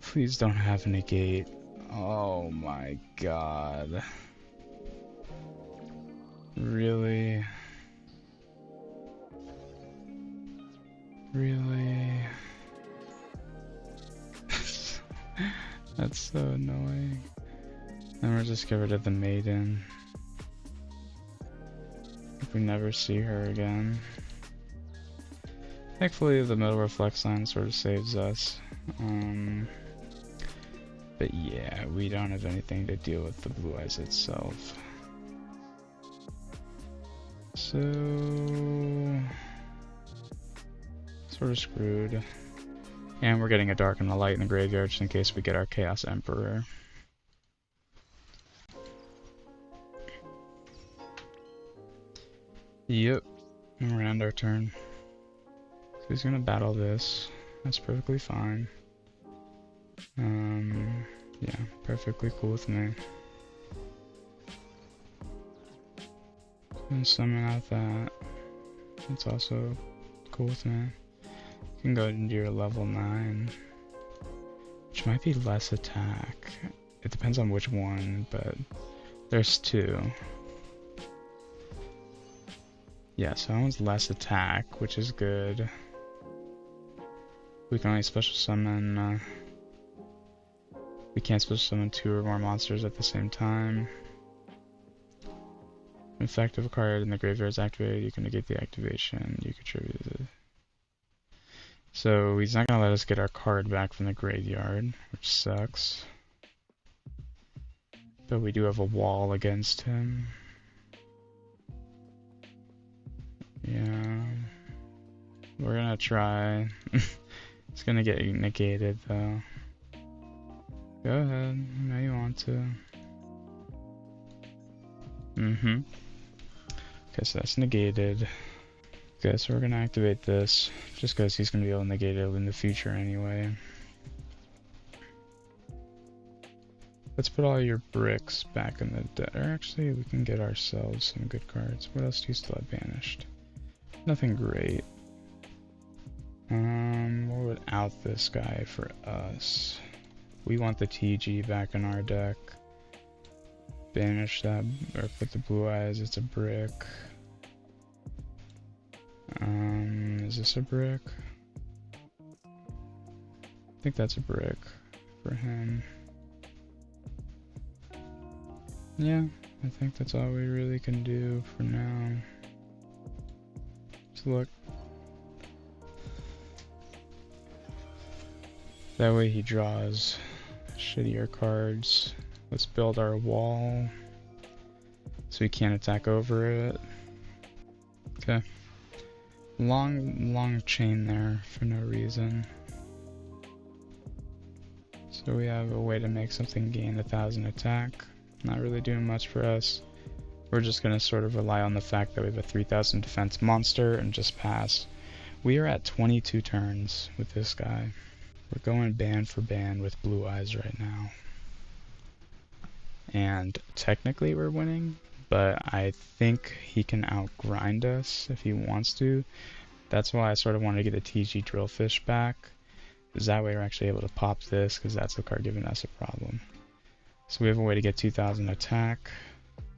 Please don't have negate. Oh my god. Really? Really? That's so annoying. Then we'll just get rid of the Maiden. If we never see her again. Thankfully the Middle Reflex line sort of saves us. But yeah, we don't have anything to deal with the Blue Eyes itself. So... sort of screwed. And we're getting a Dark and a Light in the graveyard just in case we get our Chaos Emperor. Yep. And we're gonna end our turn. So he's gonna battle this. That's perfectly fine. Yeah, perfectly cool with me. And summon out that. That's also cool with me. You can go into your level 9, which might be less attack. It depends on which one, but there's 2. Yeah, so that one's less attack, which is good. We can only special summon, we can't special summon 2 or more monsters at the same time. In fact, if a card in the graveyard is activated, you can negate the activation. You contribute it. So he's not gonna let us get our card back from the graveyard, which sucks. But we do have a wall against him. Yeah. We're gonna try. It's gonna get negated though. Go ahead, now you want to. Okay, so that's negated. Okay, so we're gonna activate this, just because he's gonna be able to negate it in the future anyway. Let's put all your bricks back in the deck. Or actually, we can get ourselves some good cards. What else do you still have banished? Nothing great. What would out this guy for us? We want the TG back in our deck. Banish that, or put the blue eyes, it's a brick. Is this a brick? I think that's a brick for him. Yeah, I think that's all we really can do for now. So look. That way he draws shittier cards. Let's build our wall so he can't attack over it. Okay. Long chain there for no reason. So we have a way to make something gain 1,000 attack. Not really doing much for us. We're just gonna sort of rely on the fact that we have a 3,000 defense monster and just pass. We are at 22 turns with this guy. We're going band for band with blue eyes right now. And technically we're winning, but I think he can outgrind us if he wants to. That's why I sort of want to get the TG Drillfish back, because that way we're actually able to pop this, because that's the card giving us a problem. So we have a way to get 2,000 attack,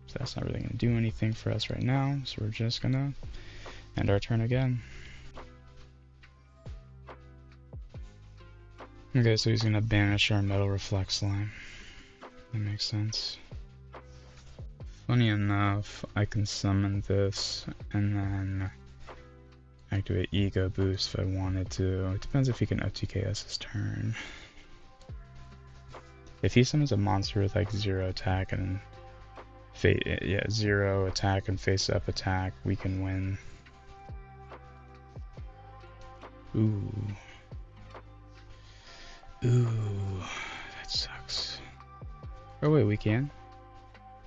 so that's not really going to do anything for us right now, so we're just going to end our turn again. Okay, so he's going to banish our Metal Reflect Slime. That makes sense. Funny enough, I can summon this and then activate Ego Boost if I wanted to. It depends if he can OTK us his turn. If he summons a monster with like 0 attack and 0 attack and face up attack, we can win. Ooh. Ooh, that sucks. Oh wait, we can?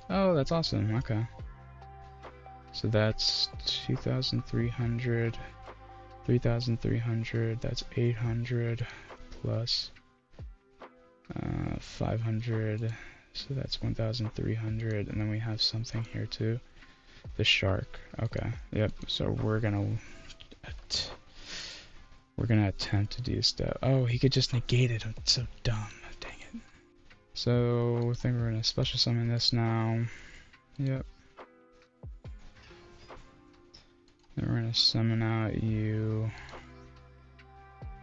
Oh, that's awesome, okay. So that's 2,300, 3,300, that's 800 plus 500, so that's 1,300, and then we have something here too. The shark, okay, yep, so we're gonna attempt to do stuff. Oh, he could just negate it, I'm so dumb, dang it. So, I think we're gonna special summon this now. Yep. Then we're gonna summon out you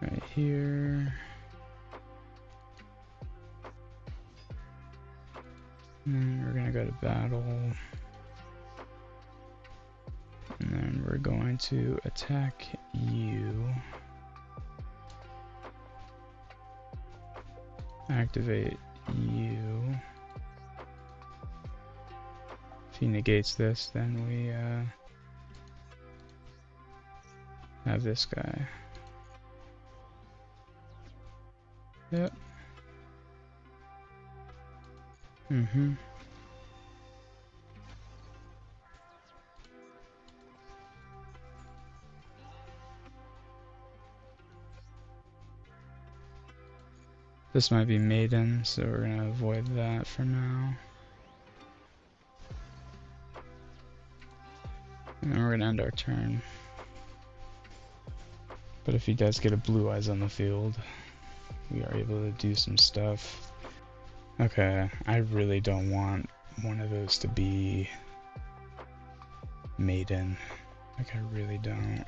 right here. And then we're gonna go to battle. And then we're going to attack you. Activate you. If he negates this, then we have this guy. Yep. This might be Maiden, so we're gonna avoid that for now. And then we're gonna end our turn. But if he does get a blue eyes on the field, we are able to do some stuff. Okay, I really don't want one of those to be Maiden. Like, I really don't.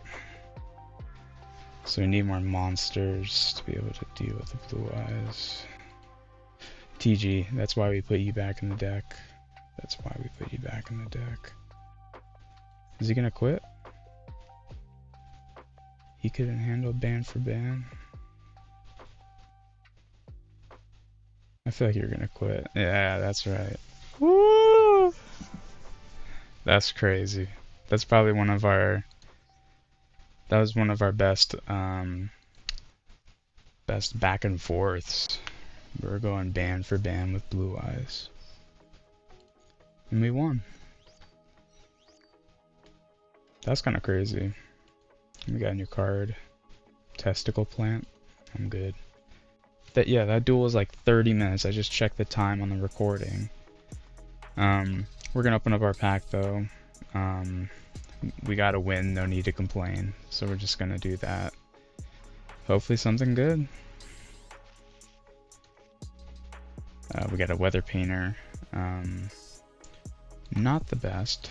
So we need more monsters to be able to deal with the blue eyes. TG, that's why we put you back in the deck. That's why we put you back in the deck. Is he gonna quit? He couldn't handle ban for ban. I feel like you're gonna quit. Yeah, that's right. Woo! That's crazy. That's probably one of our. That was one of our best best back and forths. We're going ban for ban with Blue Eyes. And we won. That's kind of crazy. We got a new card. Testicle plant. I'm good. That duel was like 30 minutes. I just checked the time on the recording. We're gonna open up our pack though. We gotta win, no need to complain. So we're just gonna do that. Hopefully something good. We got a weather painter. Not the best.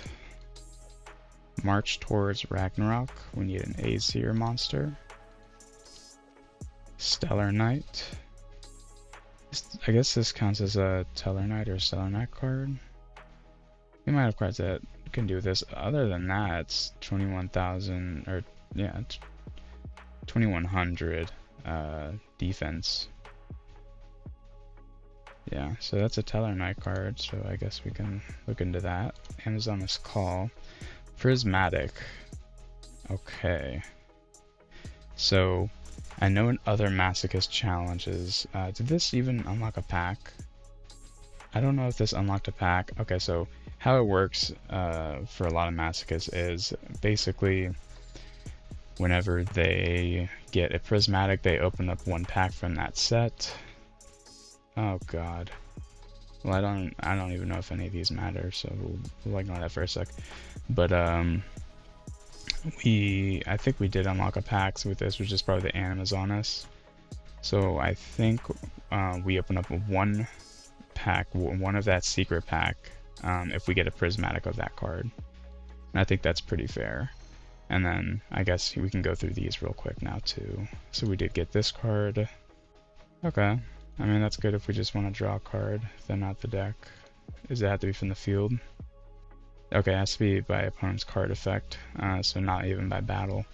March towards Ragnarok. We need an Aesir monster. Stellar Knight. I guess this counts as a Stellar Knight or Stellar Knight card. We might have cards that can do this. Other than that, it's 21,000 or yeah, 2,100 defense. Yeah, so that's a Stellar Knight card. So I guess we can look into that. Amazoness Call. Prismatic. Okay. So I know in other Masochist challenges, did this even unlock a pack? I don't know if this unlocked a pack. Okay, so how it works for a lot of Masochists is basically whenever they get a Prismatic, they open up one pack from that set. Oh god. Well, I don't even know if any of these matter, so we'll ignore that for a sec. But I think we did unlock a pack with this, which is probably the Amazoness. So I think we open up one pack, one of that secret pack, if we get a Prismatic of that card. And I think that's pretty fair. And then I guess we can go through these real quick now too. So we did get this card. Okay. I mean, that's good if we just want to draw a card, then not the deck. Does it have to be from the field? Okay, it has to be by opponent's card effect, so not even by battle.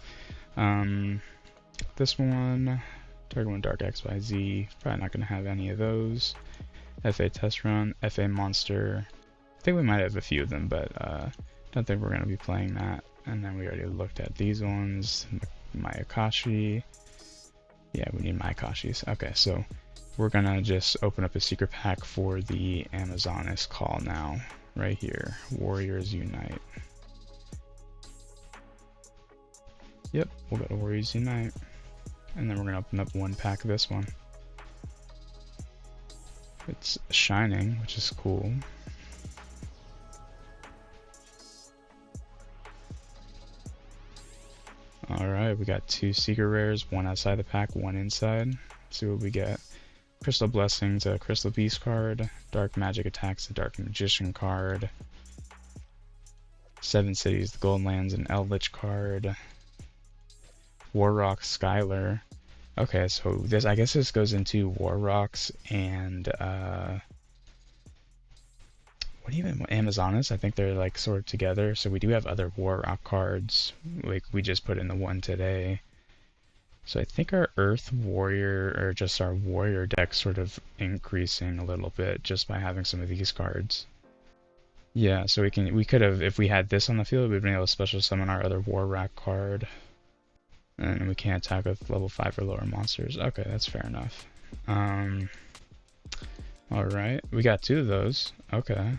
This one, target one Dark XYZ, probably not going to have any of those. FA Test Run, FA Monster, I think we might have a few of them, but don't think we're going to be playing that. And then we already looked at these ones, Mayakashi. Yeah, we need Mayakashis. Okay, so we're going to just open up a secret pack for the Amazoness Call now. Right here, Warriors Unite. Yep, we'll go to Warriors Unite. And then we're going to open up one pack of this one. It's Shining, which is cool. Alright, we got two secret rares, one outside the pack, one inside. Let's see what we get. Crystal Blessings, a Crystal Beast card. Dark Magic Attacks, a Dark Magician card. Seven Cities, the Golden Lands, an Eldritch card. Warrock Skylar. Okay, so this, I guess this goes into Warrocks and what even Amazoness? I think they're like sort of together. So we do have other Warrock cards, like we just put in the one today. So I think our Earth Warrior, or just our Warrior deck, sort of increasing a little bit just by having some of these cards. Yeah, so we could have, if we had this on the field, we'd been able to special summon our other Warrock card. And we can't attack with level 5 or lower monsters. Okay, that's fair enough. Alright, we got two of those. Okay.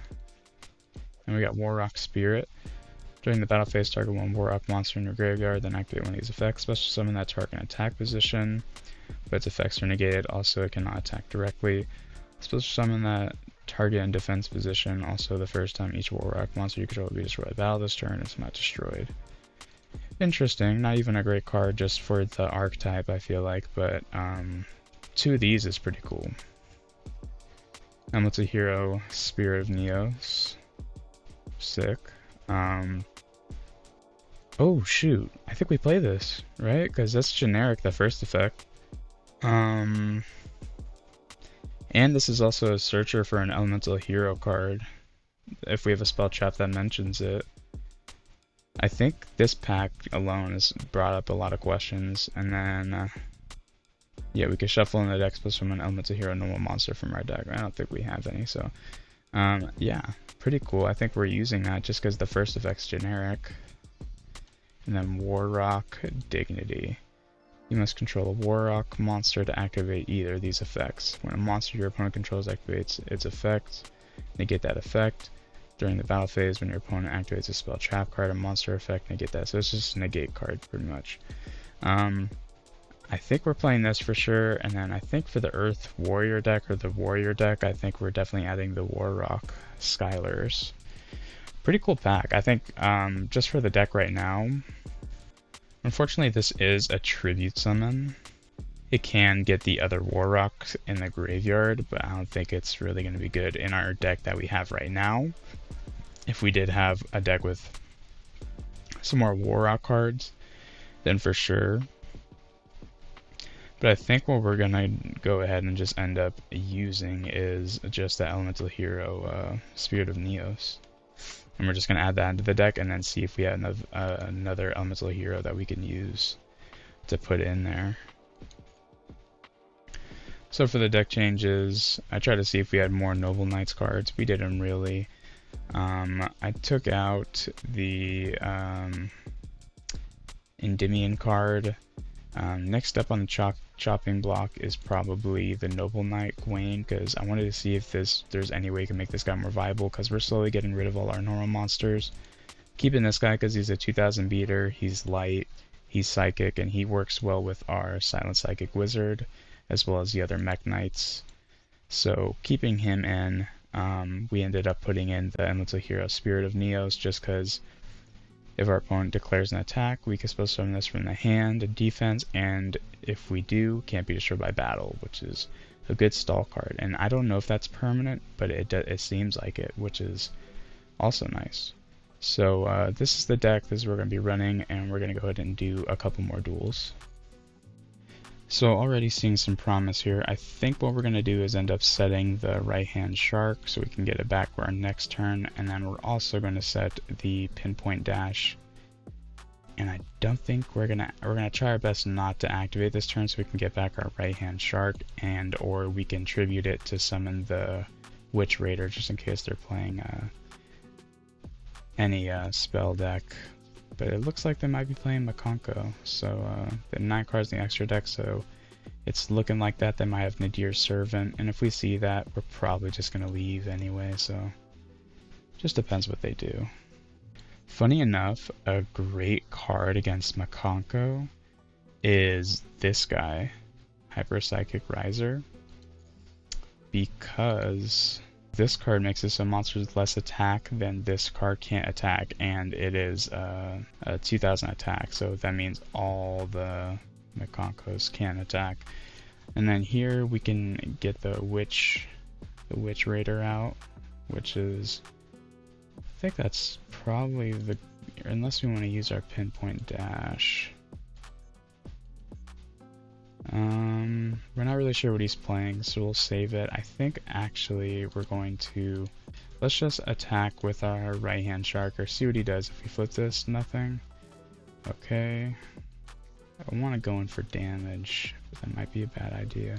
And we got Warrock Spirit. During the battle phase, target one Warrock monster in your graveyard, then activate one of these effects. Special summon that target in attack position, but its effects are negated. Also, it cannot attack directly. Special summon that target in defense position. Also, the first time each Warrock monster you control will be destroyed by battle this turn, it's not destroyed. Interesting. Not even a great card just for the archetype, I feel like, but two of these is pretty cool. Emlet's a Hero, Spirit of Neos. Sick. Oh shoot, I think we play this, right? Because that's generic, the first effect. And this is also a searcher for an Elemental Hero card, if we have a spell trap that mentions it. I think this pack alone has brought up a lot of questions, and then yeah, we could shuffle in the deck plus from an elemental hero normal monster from our deck. I don't think we have any, so yeah, pretty cool. I think we're using that just because the first effect's generic. And then Warrock Dignity. You must control a Warrock monster to activate either of these effects. When a monster your opponent controls activates its effect, negate that effect. During the battle phase, when your opponent activates a spell trap card, a monster effect, negate that. So it's just a negate card, pretty much. I think we're playing this for sure, and then I think for the Earth Warrior deck, or the Warrior deck, I think we're definitely adding the Warrock Skylers. Pretty cool pack. I think just for the deck right now, unfortunately this is a tribute summon. It can get the other Warrock in the graveyard, but I don't think it's really going to be good in our deck that we have right now. If we did have a deck with some more Warrock cards, then for sure. But I think what we're going to go ahead and just end up using is just the elemental hero Spirit of Neos. And we're just going to add that into the deck and then see if we have another elemental hero that we can use to put in there. So for the deck changes, I tried to see if we had more Noble Knights cards. We didn't really. I took out the Endymion card. Next up on the chopping block is probably the Noble Knight Gwaine, because I wanted to see if there's any way we can make this guy more viable, because we're slowly getting rid of all our normal monsters. Keeping this guy because he's a 2000 beater, he's light, he's psychic, and he works well with our Silent Psychic Wizard, as well as the other Mech Knights. So keeping him in, we ended up putting in the elemental hero Spirit of Neos, just because if our opponent declares an attack, we can supposed to summon this from the hand, defense, and if we do, can't be destroyed by battle, which is a good stall card. And I don't know if that's permanent, but it seems like it, which is also nice. So this is the deck. This is what we're going to be running, and we're going to go ahead and do a couple more duels. So already seeing some promise here. I think what we're going to do is end up setting the right hand shark so we can get it back for our next turn, and then we're also going to set the pinpoint dash. And I don't think we're gonna try our best not to activate this turn so we can get back our right hand shark, and or we can tribute it to summon the Witch Raider just in case they're playing any spell deck. But it looks like they might be playing Makonko, so the 9 cards in the extra deck, so it's looking like that. They might have Nadir's Servant, and if we see that, we're probably just going to leave anyway, so just depends what they do. Funny enough, a great card against Makonko is this guy, Hyper Psychic Riser, because this card makes it so monsters with less attack than this card can't attack, and it is a 2000 attack, so that means all the Makonkos can attack. And then here we can get the Witch Raider out, which is, I think that's probably the, unless we want to use our pinpoint dash. We're not really sure what he's playing, so we'll save it. I think actually we're going to, let's just attack with our right hand shark, or see what he does. If we flip this, nothing. Okay. I want to go in for damage, but that might be a bad idea.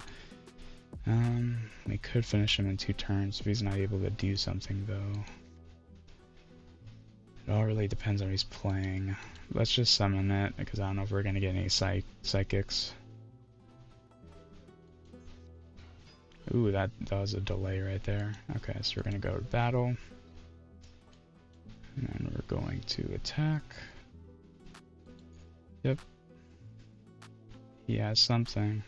We could finish him in 2 turns if he's not able to do something though. It all really depends on what he's playing. Let's just summon it, because I don't know if we're going to get any psychics. Ooh, that was a delay right there. Okay, so we're going to go to battle. And then we're going to attack. Yep. He has something.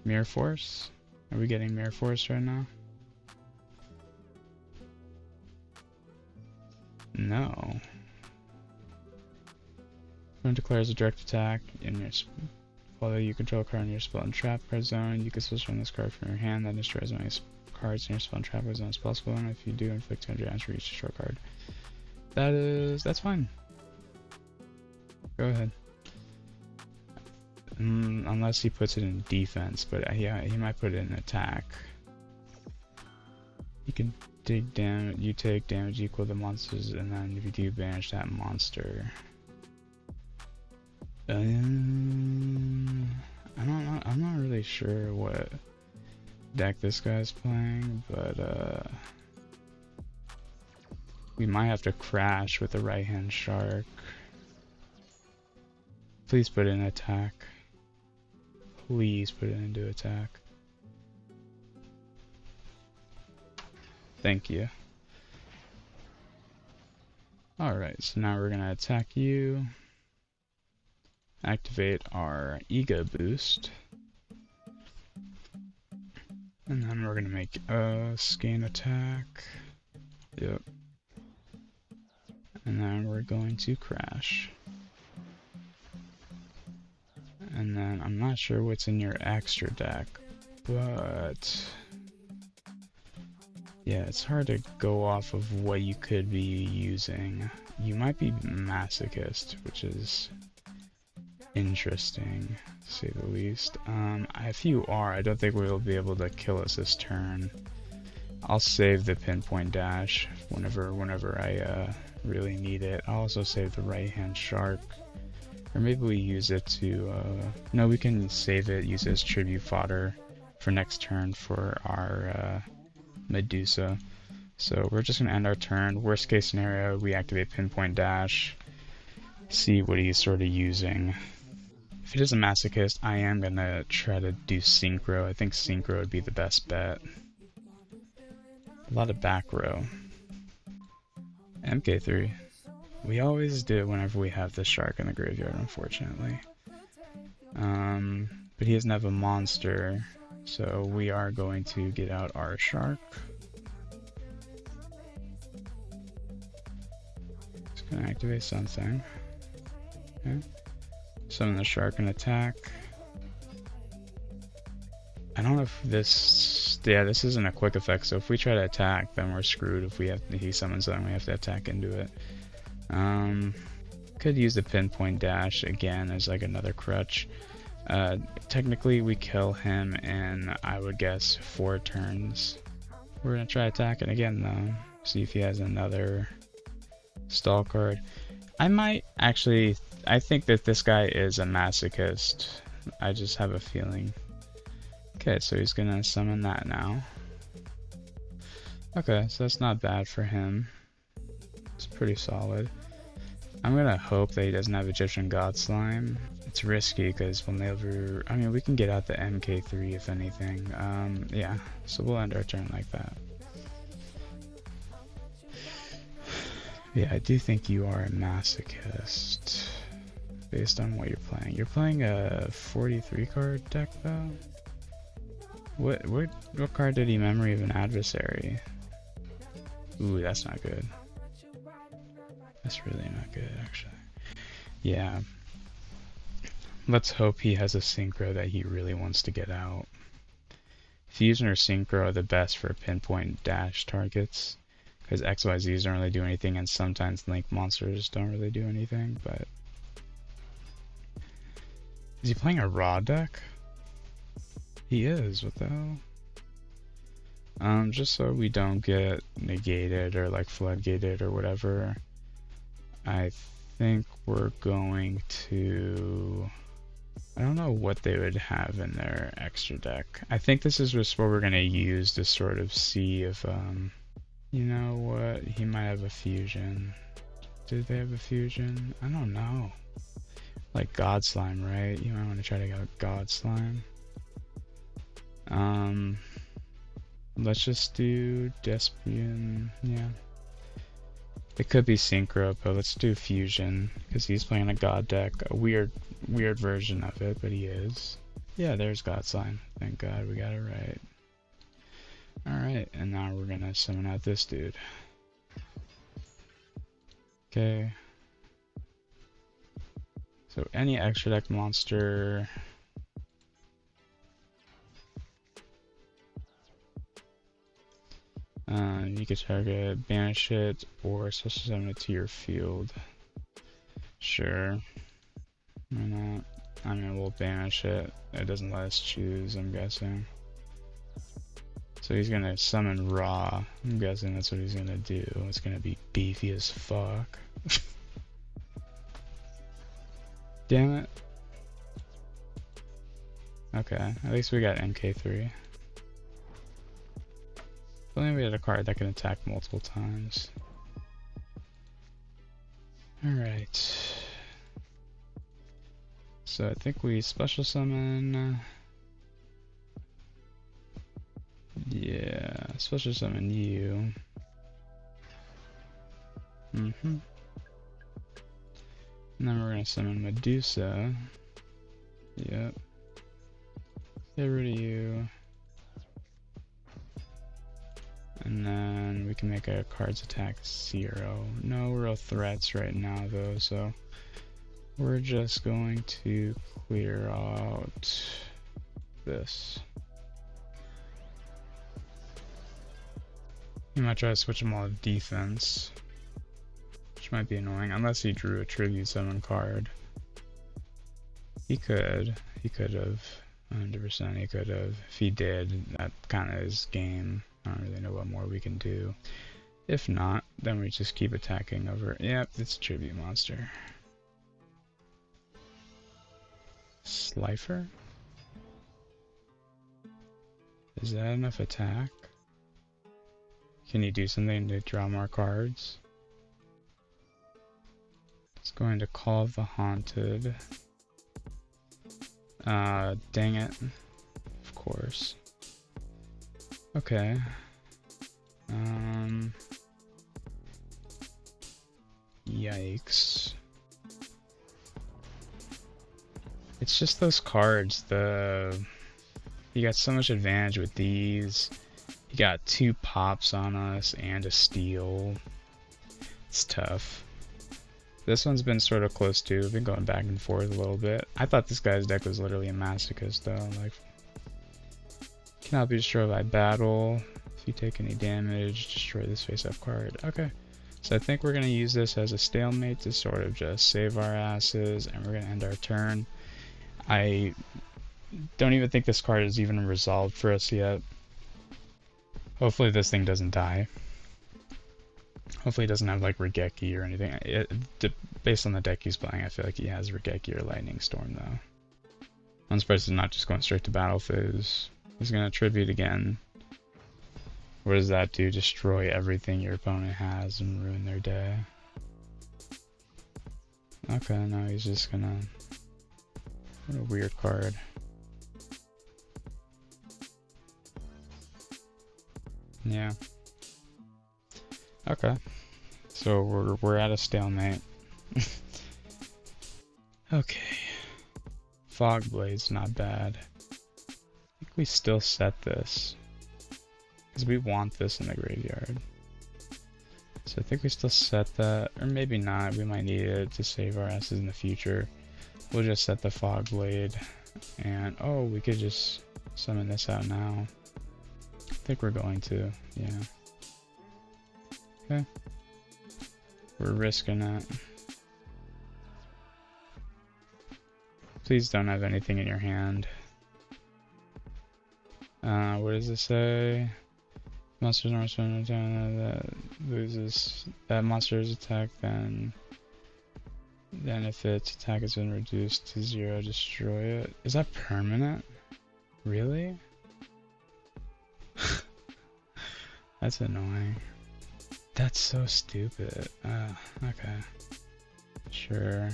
Mirror Force? Are we getting Mirror Force right now? No. When it declares a direct attack in your while you control a card in your spell and trap card zone, you can switch from this card from your hand that destroys as many cards in your spell and trap card zone as possible, and if you do, inflict 200 damage for each destroy card. That's fine. Go ahead. Unless he puts it in defense, but yeah, he might put it in attack. You can you take damage equal to monsters, and then if you do banish that monster. I don't know. I'm not really sure what deck this guy's playing, but we might have to crash with the right hand shark. Please put in attack. Please put it into attack. Thank you. Alright, so now we're gonna attack you. Activate our ego boost. And then we're gonna make a scan attack. Yep. And then we're going to crash. And then I'm not sure what's in your extra deck, but yeah, it's hard to go off of what you could be using. You might be Masochist, which is interesting, to say the least. If you are, I don't think we'll be able to kill us this turn. I'll save the pinpoint dash whenever I really need it. I'll also save the right hand shark. Or maybe we use it to, no, we can save it, use it as tribute fodder for next turn for our Medusa. So we're just going to end our turn. Worst case scenario, we activate Pinpoint Dash, see what he's sort of using. If it is a Masochist, I am going to try to do Synchro. I think Synchro would be the best bet. A lot of back row. MK3. We always do whenever we have the shark in the graveyard, unfortunately. But he doesn't have a monster, so we are going to get out our shark. Just gonna activate something. Okay. Summon the shark and attack. I don't know if this, yeah, this isn't a quick effect, so if we try to attack, then we're screwed. If he summons something, we have to attack into it. Could use the pinpoint dash again as like another crutch. Technically we kill him in, I would guess, 4 turns. We're gonna try attacking again though. See if he has another stall card. I think that this guy is a Masochist. I just have a feeling. Okay, so he's gonna summon that now. Okay, so that's not bad for him. It's pretty solid. I'm gonna hope that he doesn't have Egyptian God Slime. It's risky because we'll never. I mean, we can get out the MK3 if anything. Yeah, so we'll end our turn like that. Yeah, I do think you are a Masochist based on what you're playing. You're playing a 43 card deck though. What card did he Memory of an Adversary? Ooh, that's not good. That's really not good, actually. Yeah. Let's hope he has a Synchro that he really wants to get out. Fusion or Synchro are the best for pinpoint dash targets, because XYZs don't really do anything, and sometimes Link monsters don't really do anything, but... Is he playing a raw deck? He is, what the hell? Just so we don't get negated or like floodgated or whatever, I think we're going to... I don't know what they would have in their extra deck. I think this is just what we're going to use to sort of see if, you know what, he might have a fusion. Did they have a fusion? I don't know. Like God Slime, right? You might want to try to get God Slime. Let's just do Despian, yeah. It could be Synchro, but let's do Fusion, because he's playing a God deck, a weird version of it, but he is. Yeah, there's God Slime. Thank God we got it right. Alright, and now we're gonna summon out this dude. Okay. So any extra deck monster... you could target, banish it, or special summon it to your field. Sure. Why not? I mean, we'll banish it. It doesn't let us choose, I'm guessing. So he's gonna summon Raw. I'm guessing that's what he's gonna do. It's gonna be beefy as fuck. Damn it. Okay, at least we got MK3. If only we had a card that can attack multiple times. Alright. So I think we special summon... yeah, special summon you. And then we're gonna summon Medusa. Yep. Get rid of you. And then we can make our cards attack 0. No real threats right now though, so we're just going to clear out this. You might try to switch them all to defense, which might be annoying, unless he drew a tribute summon card. He could have, 100% he could have. If he did, that kind of is game. I don't really know what more we can do. If not, then we just keep attacking over. Yep, it's a tribute monster. Slifer? Is that enough attack? Can he do something to draw more cards? It's going to Call of the Haunted. Dang it. Of course. Okay. Yikes. It's just those cards. You got so much advantage with these. You got 2 pops on us and a steal. It's tough. This one's been sort of close too. We've been going back and forth a little bit. I thought this guy's deck was literally a masochist though. Like, cannot be destroyed by battle. If you take any damage, destroy this face-up card. Okay. So I think we're going to use this as a stalemate to sort of just save our asses, and we're going to end our turn. I don't even think this card is even resolved for us yet. Hopefully this thing doesn't die. Hopefully it doesn't have like Regeki or anything. Based on the deck he's playing, I feel like he has Regeki or Lightning Storm though. I'm surprised he's not just going straight to battle phase. He's going to tribute again. What does that do? Destroy everything your opponent has and ruin their day. Okay, no, he's just gonna... What a weird card. Yeah. Okay. So we're at a stalemate. Okay. Fog Blade's not bad. I think we still set this. Because we want this in the graveyard. So I think we still set that. Or maybe not. We might need it to save our asses in the future. We'll just set the Fog Blade. And, oh, we could just summon this out now. I think we're going to. Yeah. Okay. We're risking it. Please don't have anything in your hand. What does it say? Monsters are responding that loses that monster's attack, then if its attack has been reduced to 0, destroy it. Is that permanent? Really? That's annoying. That's so stupid. Okay. Sure.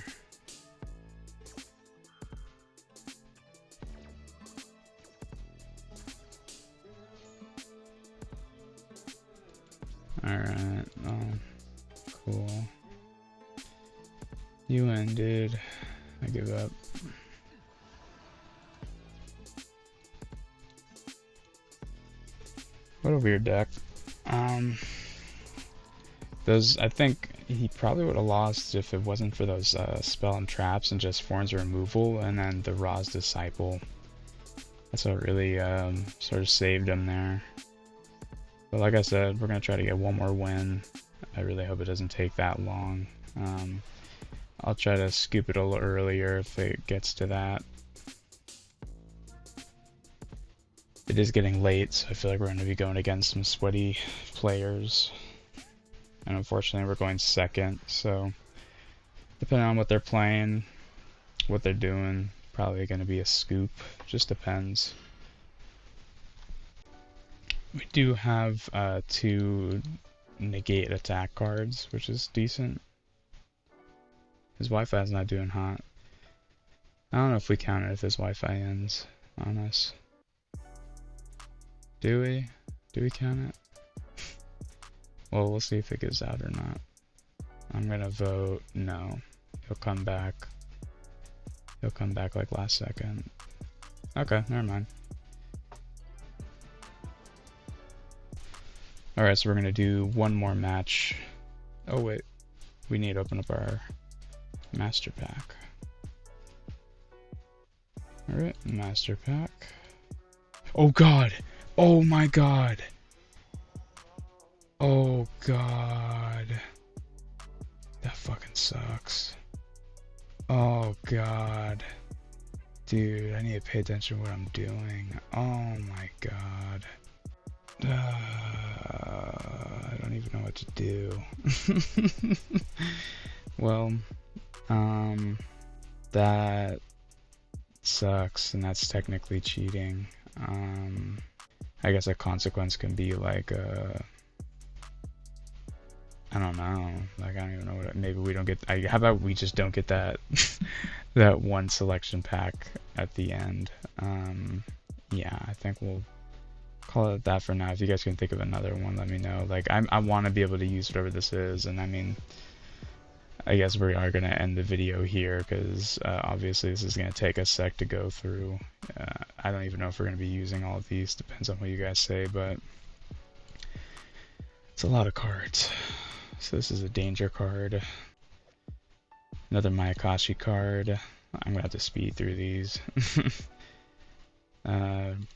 Alright, cool. You ended. I give up. What a weird deck. I think he probably would have lost if it wasn't for those spell and traps and just Forn's removal and then the Ra's Disciple. That's what really sort of saved him there. But like I said, we're going to try to get one more win. I really hope it doesn't take that long. I'll try to scoop it a little earlier if it gets to that. It is getting late, so I feel like we're going to be going against some sweaty players. And unfortunately, we're going second, so depending on what they're playing, what they're doing, probably going to be a scoop. Just depends. We do have 2 negate attack cards, which is decent. His Wi-Fi is not doing hot. I don't know if we count it if his Wi-Fi ends on us. Do we? Do we count it? Well, we'll see if it goes out or not. I'm gonna vote no. He'll come back. He'll come back like last second. Okay, never mind. Alright, so we're gonna do one more match. Oh wait, we need to open up our master pack. Alright, master pack. Oh god! Oh my god! Oh god. That fucking sucks. Oh god. Dude, I need to pay attention to what I'm doing. Oh my god. I don't even know what to do. Well, that sucks, and that's technically cheating. I guess a consequence can be like I don't know. Like I don't even know what. Maybe we don't get. How about we just don't get that that one selection pack at the end? Yeah, I think we'll call it that for now. If you guys can think of another one, let me know. Like I want to be able to use whatever this is, and I mean, I guess we are gonna end the video here because obviously this is gonna take a sec to go through. I don't even know if we're gonna be using all of these. Depends on what you guys say, but it's a lot of cards. So this is a danger card. Another Mayakashi card. I'm gonna have to speed through these.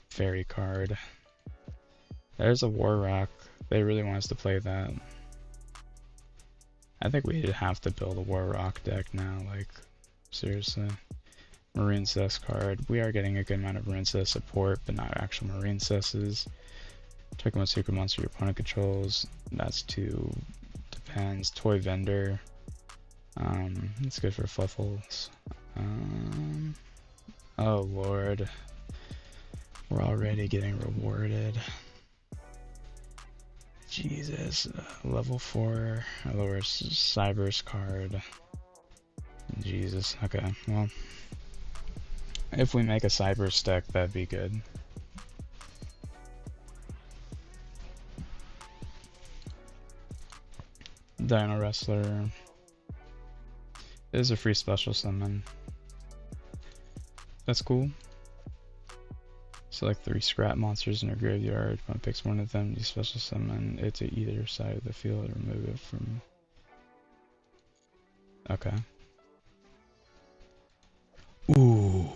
Fairy card. There's a War Rock. They really want us to play that. I think we have to build a War Rock deck now, like, seriously. Marine Cess card. We are getting a good amount of Marine Cess support, but not actual Marine Cesses. Check one secret monster your opponent controls. That's two. Depends. Toy Vendor. It's good for Fluffles. Oh lord. We're already getting rewarded. Jesus. Level 4. Lower Cyber's card. Jesus. Okay, well. If we make a Cyber's deck, that'd be good. Dino Wrestler. It is a free special summon. That's cool. Select 3 scrap monsters in your graveyard. When it picks one of them, you special summon it to either side of the field and remove it from... Okay. Ooh.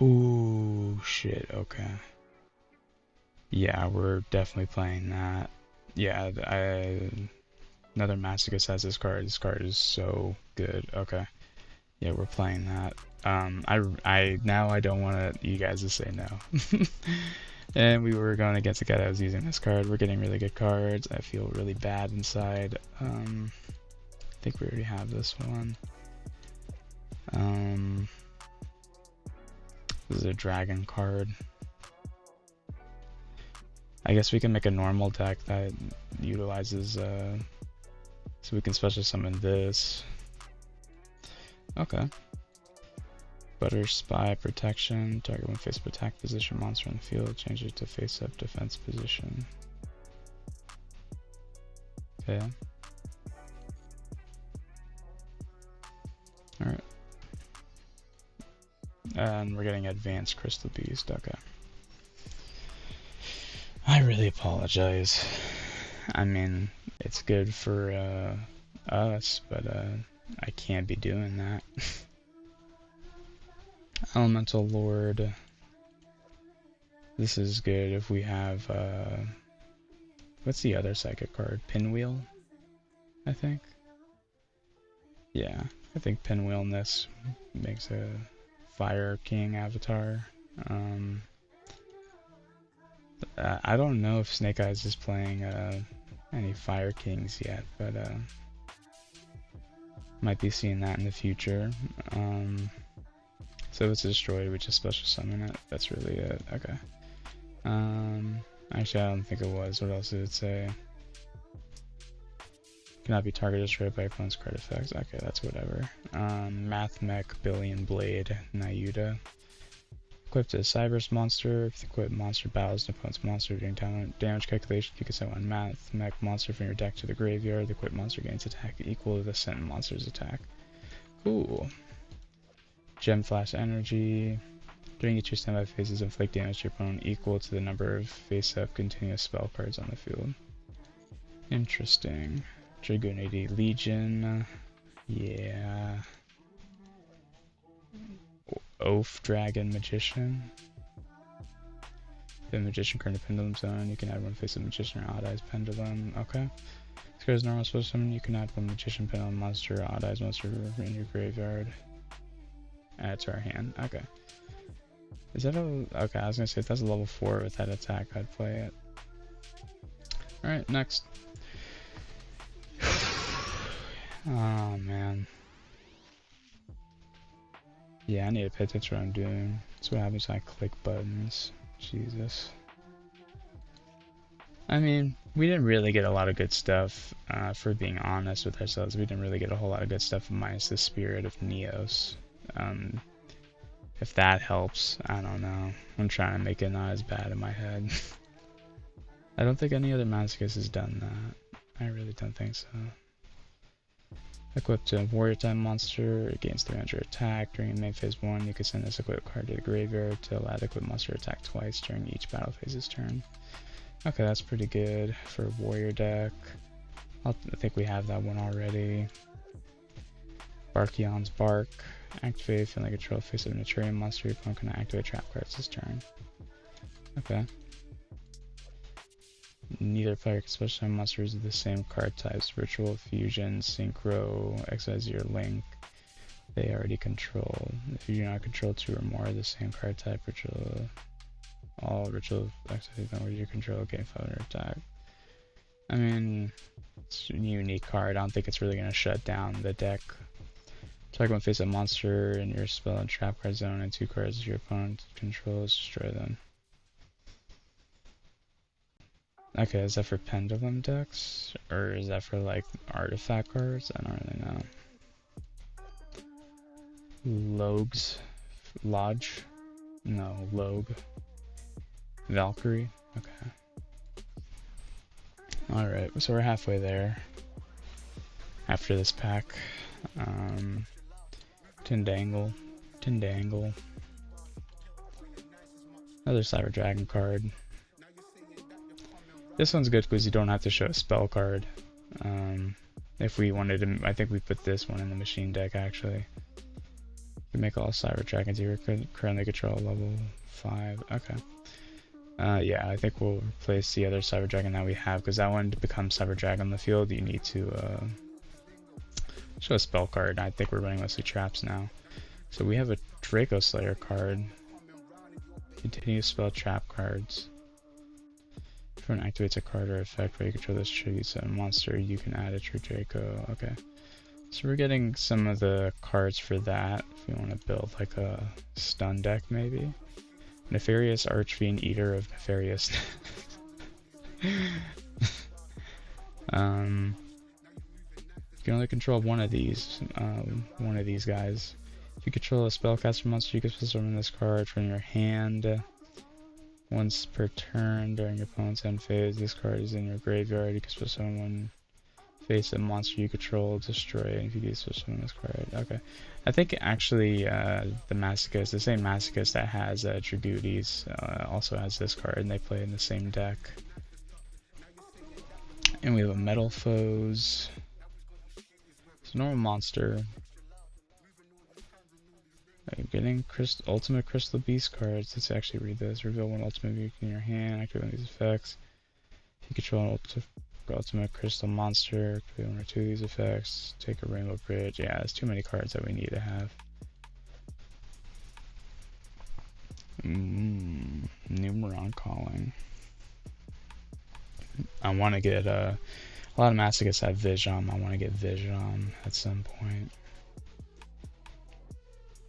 Ooh, shit, okay. Yeah, we're definitely playing that. Yeah, another Masochist has this card. This card is so good. Okay. Yeah, we're playing that. Now I don't want you guys to say no. And we were going against a guy that was using this card. We're getting really good cards. I feel really bad inside. I think we already have this one. This is a dragon card. I guess we can make a normal deck that utilizes, so we can special summon this. Okay. Butter Spy Protection. Target when face up attack position monster in the field. Change it to face up defense position. Okay. Alright. And we're getting Advanced Crystal Beast. Okay. I really apologize. I mean, it's good for us, but I can't be doing that. Elemental Lord. This is good if we have what's the other psychic card? Pinwheel, I think. Yeah, I think Pinwheelness makes a Fire King avatar. Um, I don't know if Snake Eyes is playing any Fire Kings yet, but might be seeing that in the future. So if it's destroyed, we just special summon it. That's really it. Okay. Actually, I don't think it was. What else did it say? Cannot be targeted destroyed by opponent's card effects. Okay, that's whatever. Math Mech, Billion Blade, Nayuta. Equipped to a Cyberse monster. If the equipped monster battles an opponent's monster during damage calculation, you can send one Math Mech monster from your deck to the graveyard. The equipped monster gains attack equal to the sent monster's attack. Cool. Gem Flash Energy. During each of your standby phases, inflict damage to your opponent equal to the number of face-up continuous spell cards on the field. Interesting. Dragonade Legion. Yeah. Oath Dragon Magician. The Magician card in the Pendulum Zone. You can add one face-up Magician or Odd Eyes Pendulum. Okay. This card is normal special summon. You can add one Magician Pendulum monster or Odd Eyes monster in your graveyard. Add to our hand. Okay. Is that a... Okay, I was gonna say if that's a level 4 with that attack, I'd play it. Alright, next. Oh, man. Yeah, I need to pay attention to what I'm doing. That's what happens when I click buttons. Jesus. I mean, we didn't really get a lot of good stuff, for being honest with ourselves. We didn't really get a whole lot of good stuff minus the Spirit of Neos. If that helps, I don't know. I'm trying to make it not as bad in my head. I don't think any other Masochist has done that. I really don't think so. Equipped to a Warrior type monster, it gains 300 attack. During main phase 1, you can send this equipped card to the graveyard to allow the equipped monster to attack twice during each battle phase's turn. Okay, that's pretty good for a Warrior deck. I think we have that one already. Barkion's Bark. Activate, feeling like control face of a Naturium monster, your opponent can activate trap cards this turn. Okay. Neither player can special summon monsters of the same card types. Ritual, Fusion, Synchro, XYZ, or Link. They already control. If you do not control 2 or more of the same card type, Ritual, all Ritual XYZ where you control gain 500 attack. I mean, it's a unique card. I don't think it's really going to shut down the deck. Target one face a monster in your spell and trap card zone, and 2 cards your opponent controls, destroy them. Okay, is that for pendulum decks? Or is that for like artifact cards? I don't really know. Logs. Lodge? No, Log. Valkyrie? Okay. Alright, so we're halfway there. After this pack. Tindangle. Another Cyber Dragon card. This one's good because you don't have to show a spell card. If we wanted to, I think we put this one in the machine deck actually. You make all Cyber Dragons you currently control level 5. Okay. Yeah, I think we'll replace the other Cyber Dragon that we have because that one to become Cyber Dragon on the field you need to show a spell card. I think we're running mostly traps now. So we have a Draco Slayer card. Continue to spell trap cards. If one activates a card or effect where you control this tribute a monster, you can add a true Draco. Okay. So we're getting some of the cards for that. If we want to build like a stun deck maybe. Nefarious Archfiend, Eater of Nefarious. You can only control one of these guys. If you control a spellcaster monster, you can special summon this card from your hand once per turn during your opponent's end phase. This card is in your graveyard. You can special summon one face a monster you control, destroy it. If you do special summon this card, okay. I think actually the Masochist, the same Masochist that has Dragoutes, also has this card, and they play in the same deck. And we have a Metal Foes. It's a normal monster. I'm getting Ultimate Crystal Beast cards. Let's actually read this. Reveal one Ultimate Beast in your hand. Activate one of these effects. If you control an Ultimate Crystal Monster, activate one or 2 of these effects. Take a Rainbow Bridge. Yeah, there's too many cards that we need to have. Numeron calling. I want to get a lot of Masochists have Vision. I want to get Vision at some point.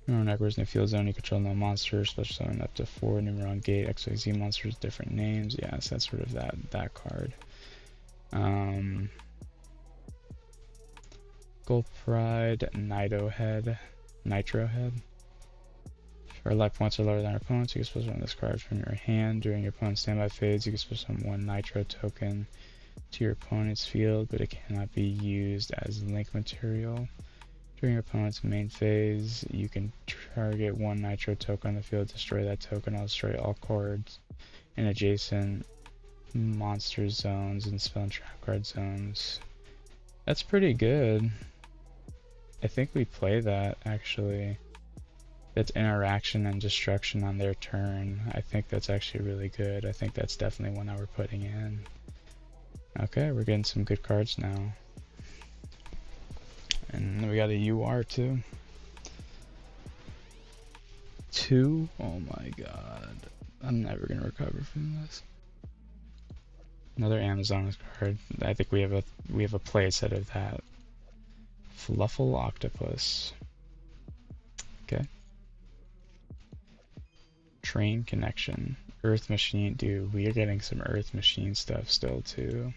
Numeron Echoes in the field zone, you control no monsters, special summon up to 4 Numeron Gate, XYZ monsters, different names. Yes, that's sort of that card. Gold Pride, Nitro Head. If our life points are lower than our opponents, you can special summon this card from your hand. During your opponent's standby phase, you can special summon 1 Nitro token to your opponent's field, but it cannot be used as link material. During your opponent's main phase, you can target 1 Nitro token on the field, destroy that token, I'll destroy all cards in adjacent monster zones and spell and trap card zones. That's pretty good. I think we play that, actually. That's interaction and destruction on their turn. I think that's actually really good. I think that's definitely one that we're putting in. Okay, we're getting some good cards now. And we got a UR too. 2? Oh my god. I'm never gonna recover from this. Another Amazon card. I think we have a play set of that. Fluffle Octopus. Okay. Train Connection. Earth Machine. Dude, we are getting some Earth Machine stuff still too.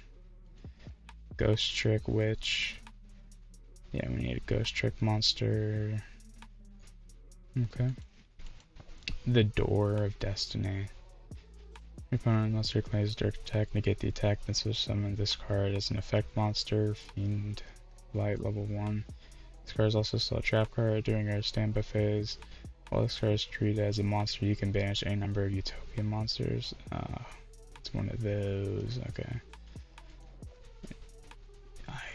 Ghost Trick Witch. Yeah, we need a Ghost Trick monster. Okay. The Door of Destiny. Your opponent monster claims direct attack, negate the attack, then switch summon this card as an effect monster. Fiend Light level 1. This card is also still a trap card during our standby phase. While this card is treated as a monster, you can banish any number of Utopian monsters. It's one of those. Okay.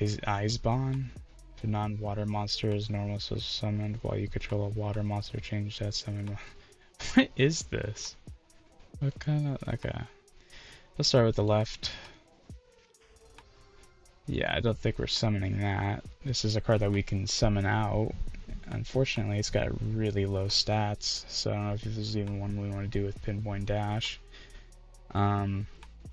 Eisbon. If a non-water monster is normal so summoned while you control a water monster, change that summon. What is this? What kind of... Okay. Let's start with the left. Yeah, I don't think we're summoning that. This is a card that we can summon out. Unfortunately, it's got really low stats, so I don't know if this is even one we want to do with Pinpoint Dash. Yeah,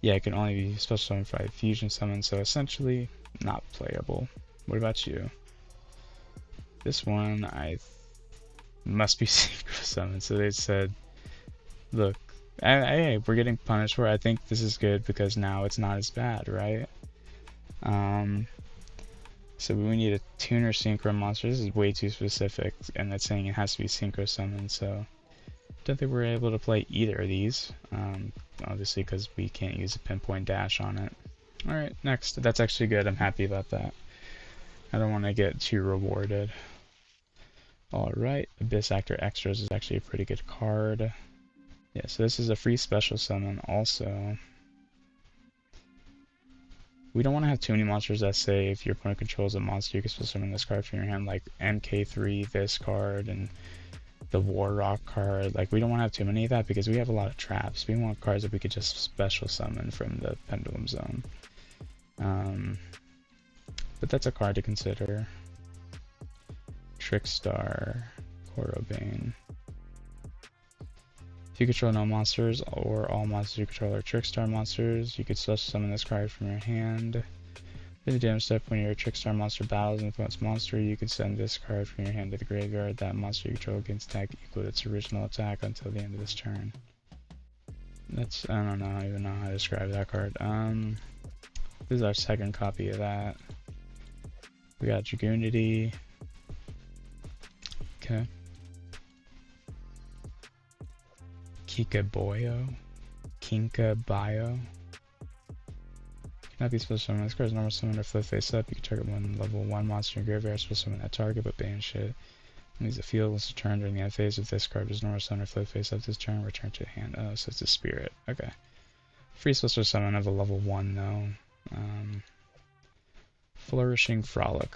it can only be special summoned by fusion summon, so essentially not playable. What about you? This one must be synchro summon. So they said, look, hey, we're getting punished for it. I think this is good because now it's not as bad, right? So we need a tuner synchro monster. This is way too specific, and that's saying it has to be synchro summon. So don't think we're able to play either of these. Obviously, because we can't use a Pinpoint Dash on it. All right, next. That's actually good. I'm happy about that. I don't want to get too rewarded. Alright, Abyss Actor Extras is actually a pretty good card. Yeah, so this is a free special summon also. We don't want to have too many monsters that say if your opponent controls a monster, you can special summon this card from your hand, like MK3, this card, and the War Rock card. Like, we don't want to have too many of that because we have a lot of traps. We want cards that we could just special summon from the Pendulum Zone. But that's a card to consider. Trickstar, Korobane. If you control no monsters or all monsters you control are Trickstar monsters, you could special summon this card from your hand. In the damage step, when your Trickstar monster battles an opponent's monster, you can send this card from your hand to the graveyard. That monster you control gains attack equal to its original attack until the end of this turn. That's, I don't even know how to describe that card. This is our second copy of that. We got Dragoonity. Okay. Kikaboyo. Cannot be special summoned. This card is normal summon or flip face up. You can target one level 1 monster in your graveyard, special summon that target, but banish it. Leaves the field once returned during the end phase. If this card is normal summon or flip face up this turn, return to the hand. Oh, so it's a spirit. Okay. Free special summon of a level 1 though. Flourishing Frolic.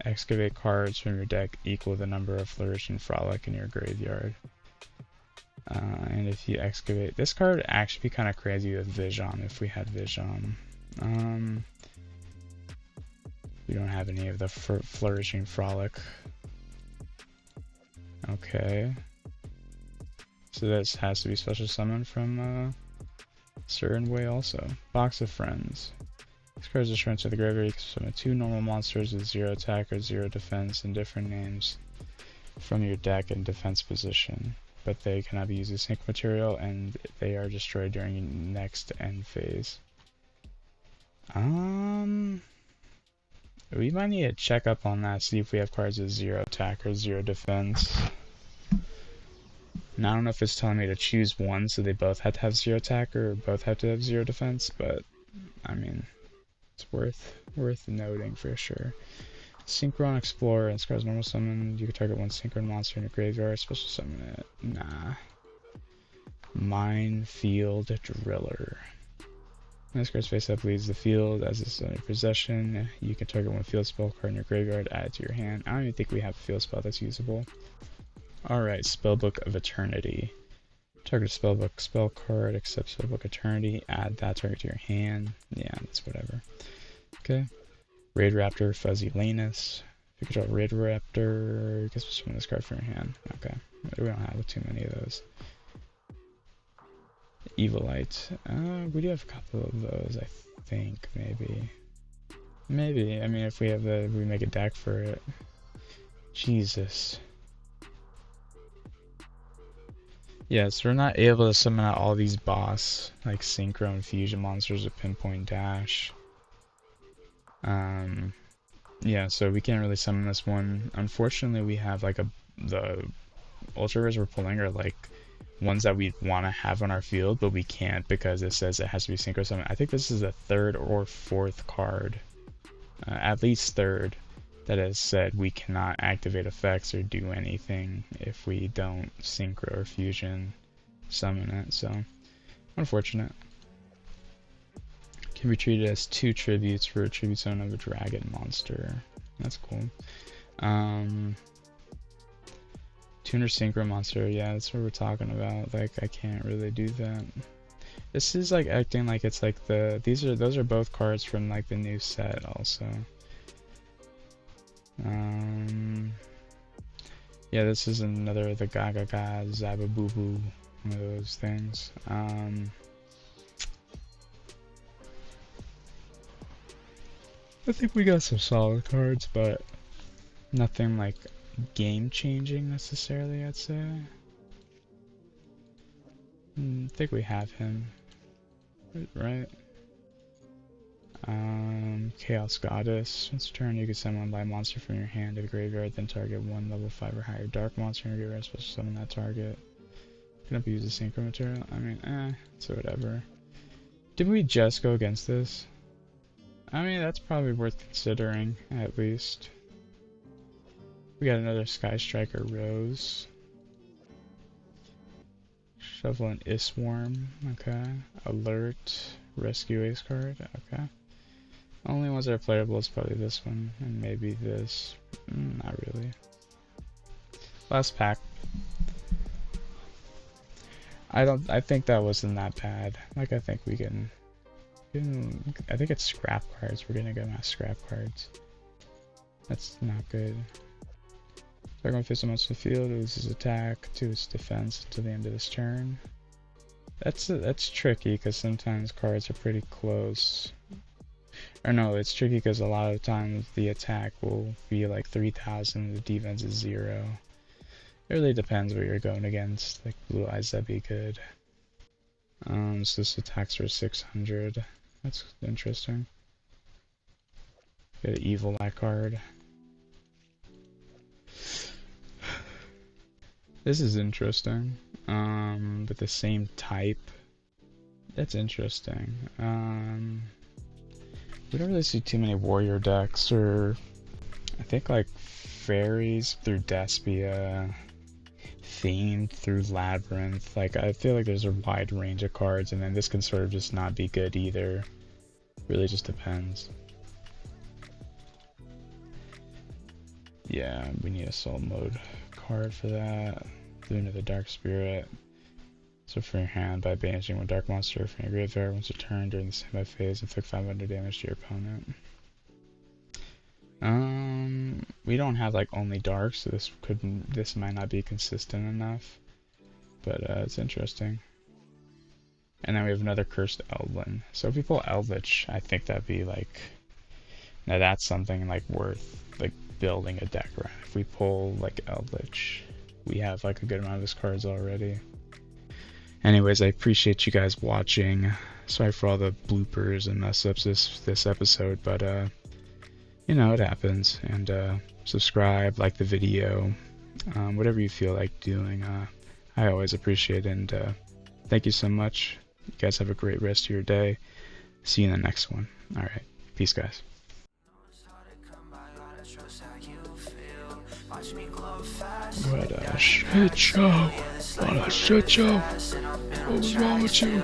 Excavate cards from your deck equal the number of Flourishing Frolic in your graveyard. And if you excavate, this card would actually be kind of crazy with Vision if we had Vision. We don't have any of the Flourishing Frolic. Okay. So this has to be special summoned from a certain way also. Box of Friends. These cards are shown to the graveyard. You can summon 2 normal monsters with 0 attack or 0 defense and different names from your deck in defense position. But they cannot be used as sync material and they are destroyed during your next end phase. We might need to check up on that, see if we have cards with 0 attack or 0 defense. And I don't know if it's telling me to choose one so they both have to have 0 attack or both have to have 0 defense, but I mean, it's worth noting for sure. Synchron Explorer and Scar's normal summon. You can target one Synchron monster in your graveyard, special summon it. Nah. Minefield Driller. When this card's face up leaves the field as it's in your possession. You can target one field spell card in your graveyard, add it to your hand. I don't even think we have a field spell that's usable. Alright, Spellbook of Eternity. Target a spellbook spell card, except Spellbook Eternity, add that target to your hand. Yeah, that's whatever. Okay. Raid Raptor, Fuzzy Lanus. If you control Raid Raptor, guess we'll summon this card from your hand. Okay. We don't have too many of those. Evilite. We do have a couple of those, I think, maybe. Maybe. I mean, if we have we make a deck for it. Jesus. Yeah, so we're not able to summon out all these boss, like Synchro and Fusion monsters with Pinpoint Dash. Yeah, so we can't really summon this one. Unfortunately, we have like the Ultra Rares we're pulling are like ones that we want to have on our field, but we can't because it says it has to be Synchro Summon. I think this is the 3rd or 4th card, at least 3rd, that has said we cannot activate effects or do anything if we don't Synchro or Fusion summon it, so unfortunate. Can be treated as 2 tributes for a tribute summon of a dragon monster. That's cool. Tuner Synchro monster, yeah, that's what we're talking about. Like, I can't really do that. This is like acting like it's like those are both cards from like the new set also. Yeah, this is another of the Gaga Zababoo, one of those things. I think we got some solid cards, but nothing like game-changing necessarily, I'd say. I think we have him, right? Chaos Goddess. Once per turn, you can summon one light monster from your hand to the graveyard, then target one level 5 or higher dark monster in your graveyard, special summon that target. Can be used as synchro material. I mean, so whatever. Didn't we just go against this? I mean, that's probably worth considering, at least. We got another Sky Striker Rose. Shovel and Isworm, okay. Alert, Rescue Ace card, okay. Only ones that are playable is probably this one, and maybe this. Not really. Last pack. I think that wasn't that bad. Like, I think we can I think it's scrap cards. We're gonna go mass scrap cards. That's not good. Target one face monster in the field, it loses attack to its defense until the end of this turn. That's tricky because sometimes cards are pretty close. Or no, it's tricky because a lot of times the attack will be like 3,000, the defense is 0. It really depends what you're going against. Like Blue Eyes, that'd be good. So this attacks for 600. That's interesting. Get an Evil Eye card. This is interesting. With the same type. That's interesting. We don't really see too many warrior decks, or I think like fairies through Despia, Fiend through Labyrinth. Like, I feel like there's a wide range of cards, and then this can sort of just not be good either. Really just depends. Yeah, we need a soul mode card for that. Luna the Dark Spirit. So for your hand, by banishing one dark monster from your graveyard once a turn during the standby phase, inflict 500 damage to your opponent. We don't have like only dark, so this might not be consistent enough. but it's interesting. And then we have another cursed Eldlin. So if we pull Eldritch, I think that'd be like, now that's something like worth like building a deck around. If we pull like Eldritch, we have like a good amount of his cards already. Anyways, I appreciate you guys watching. Sorry for all the bloopers and mess ups this episode, but you know, it happens. And subscribe, like the video, whatever you feel like doing. I always appreciate it, and thank you so much. You guys have a great rest of your day. See you in the next one. Alright, peace guys. What a shit show. What a shit show. What was wrong with you?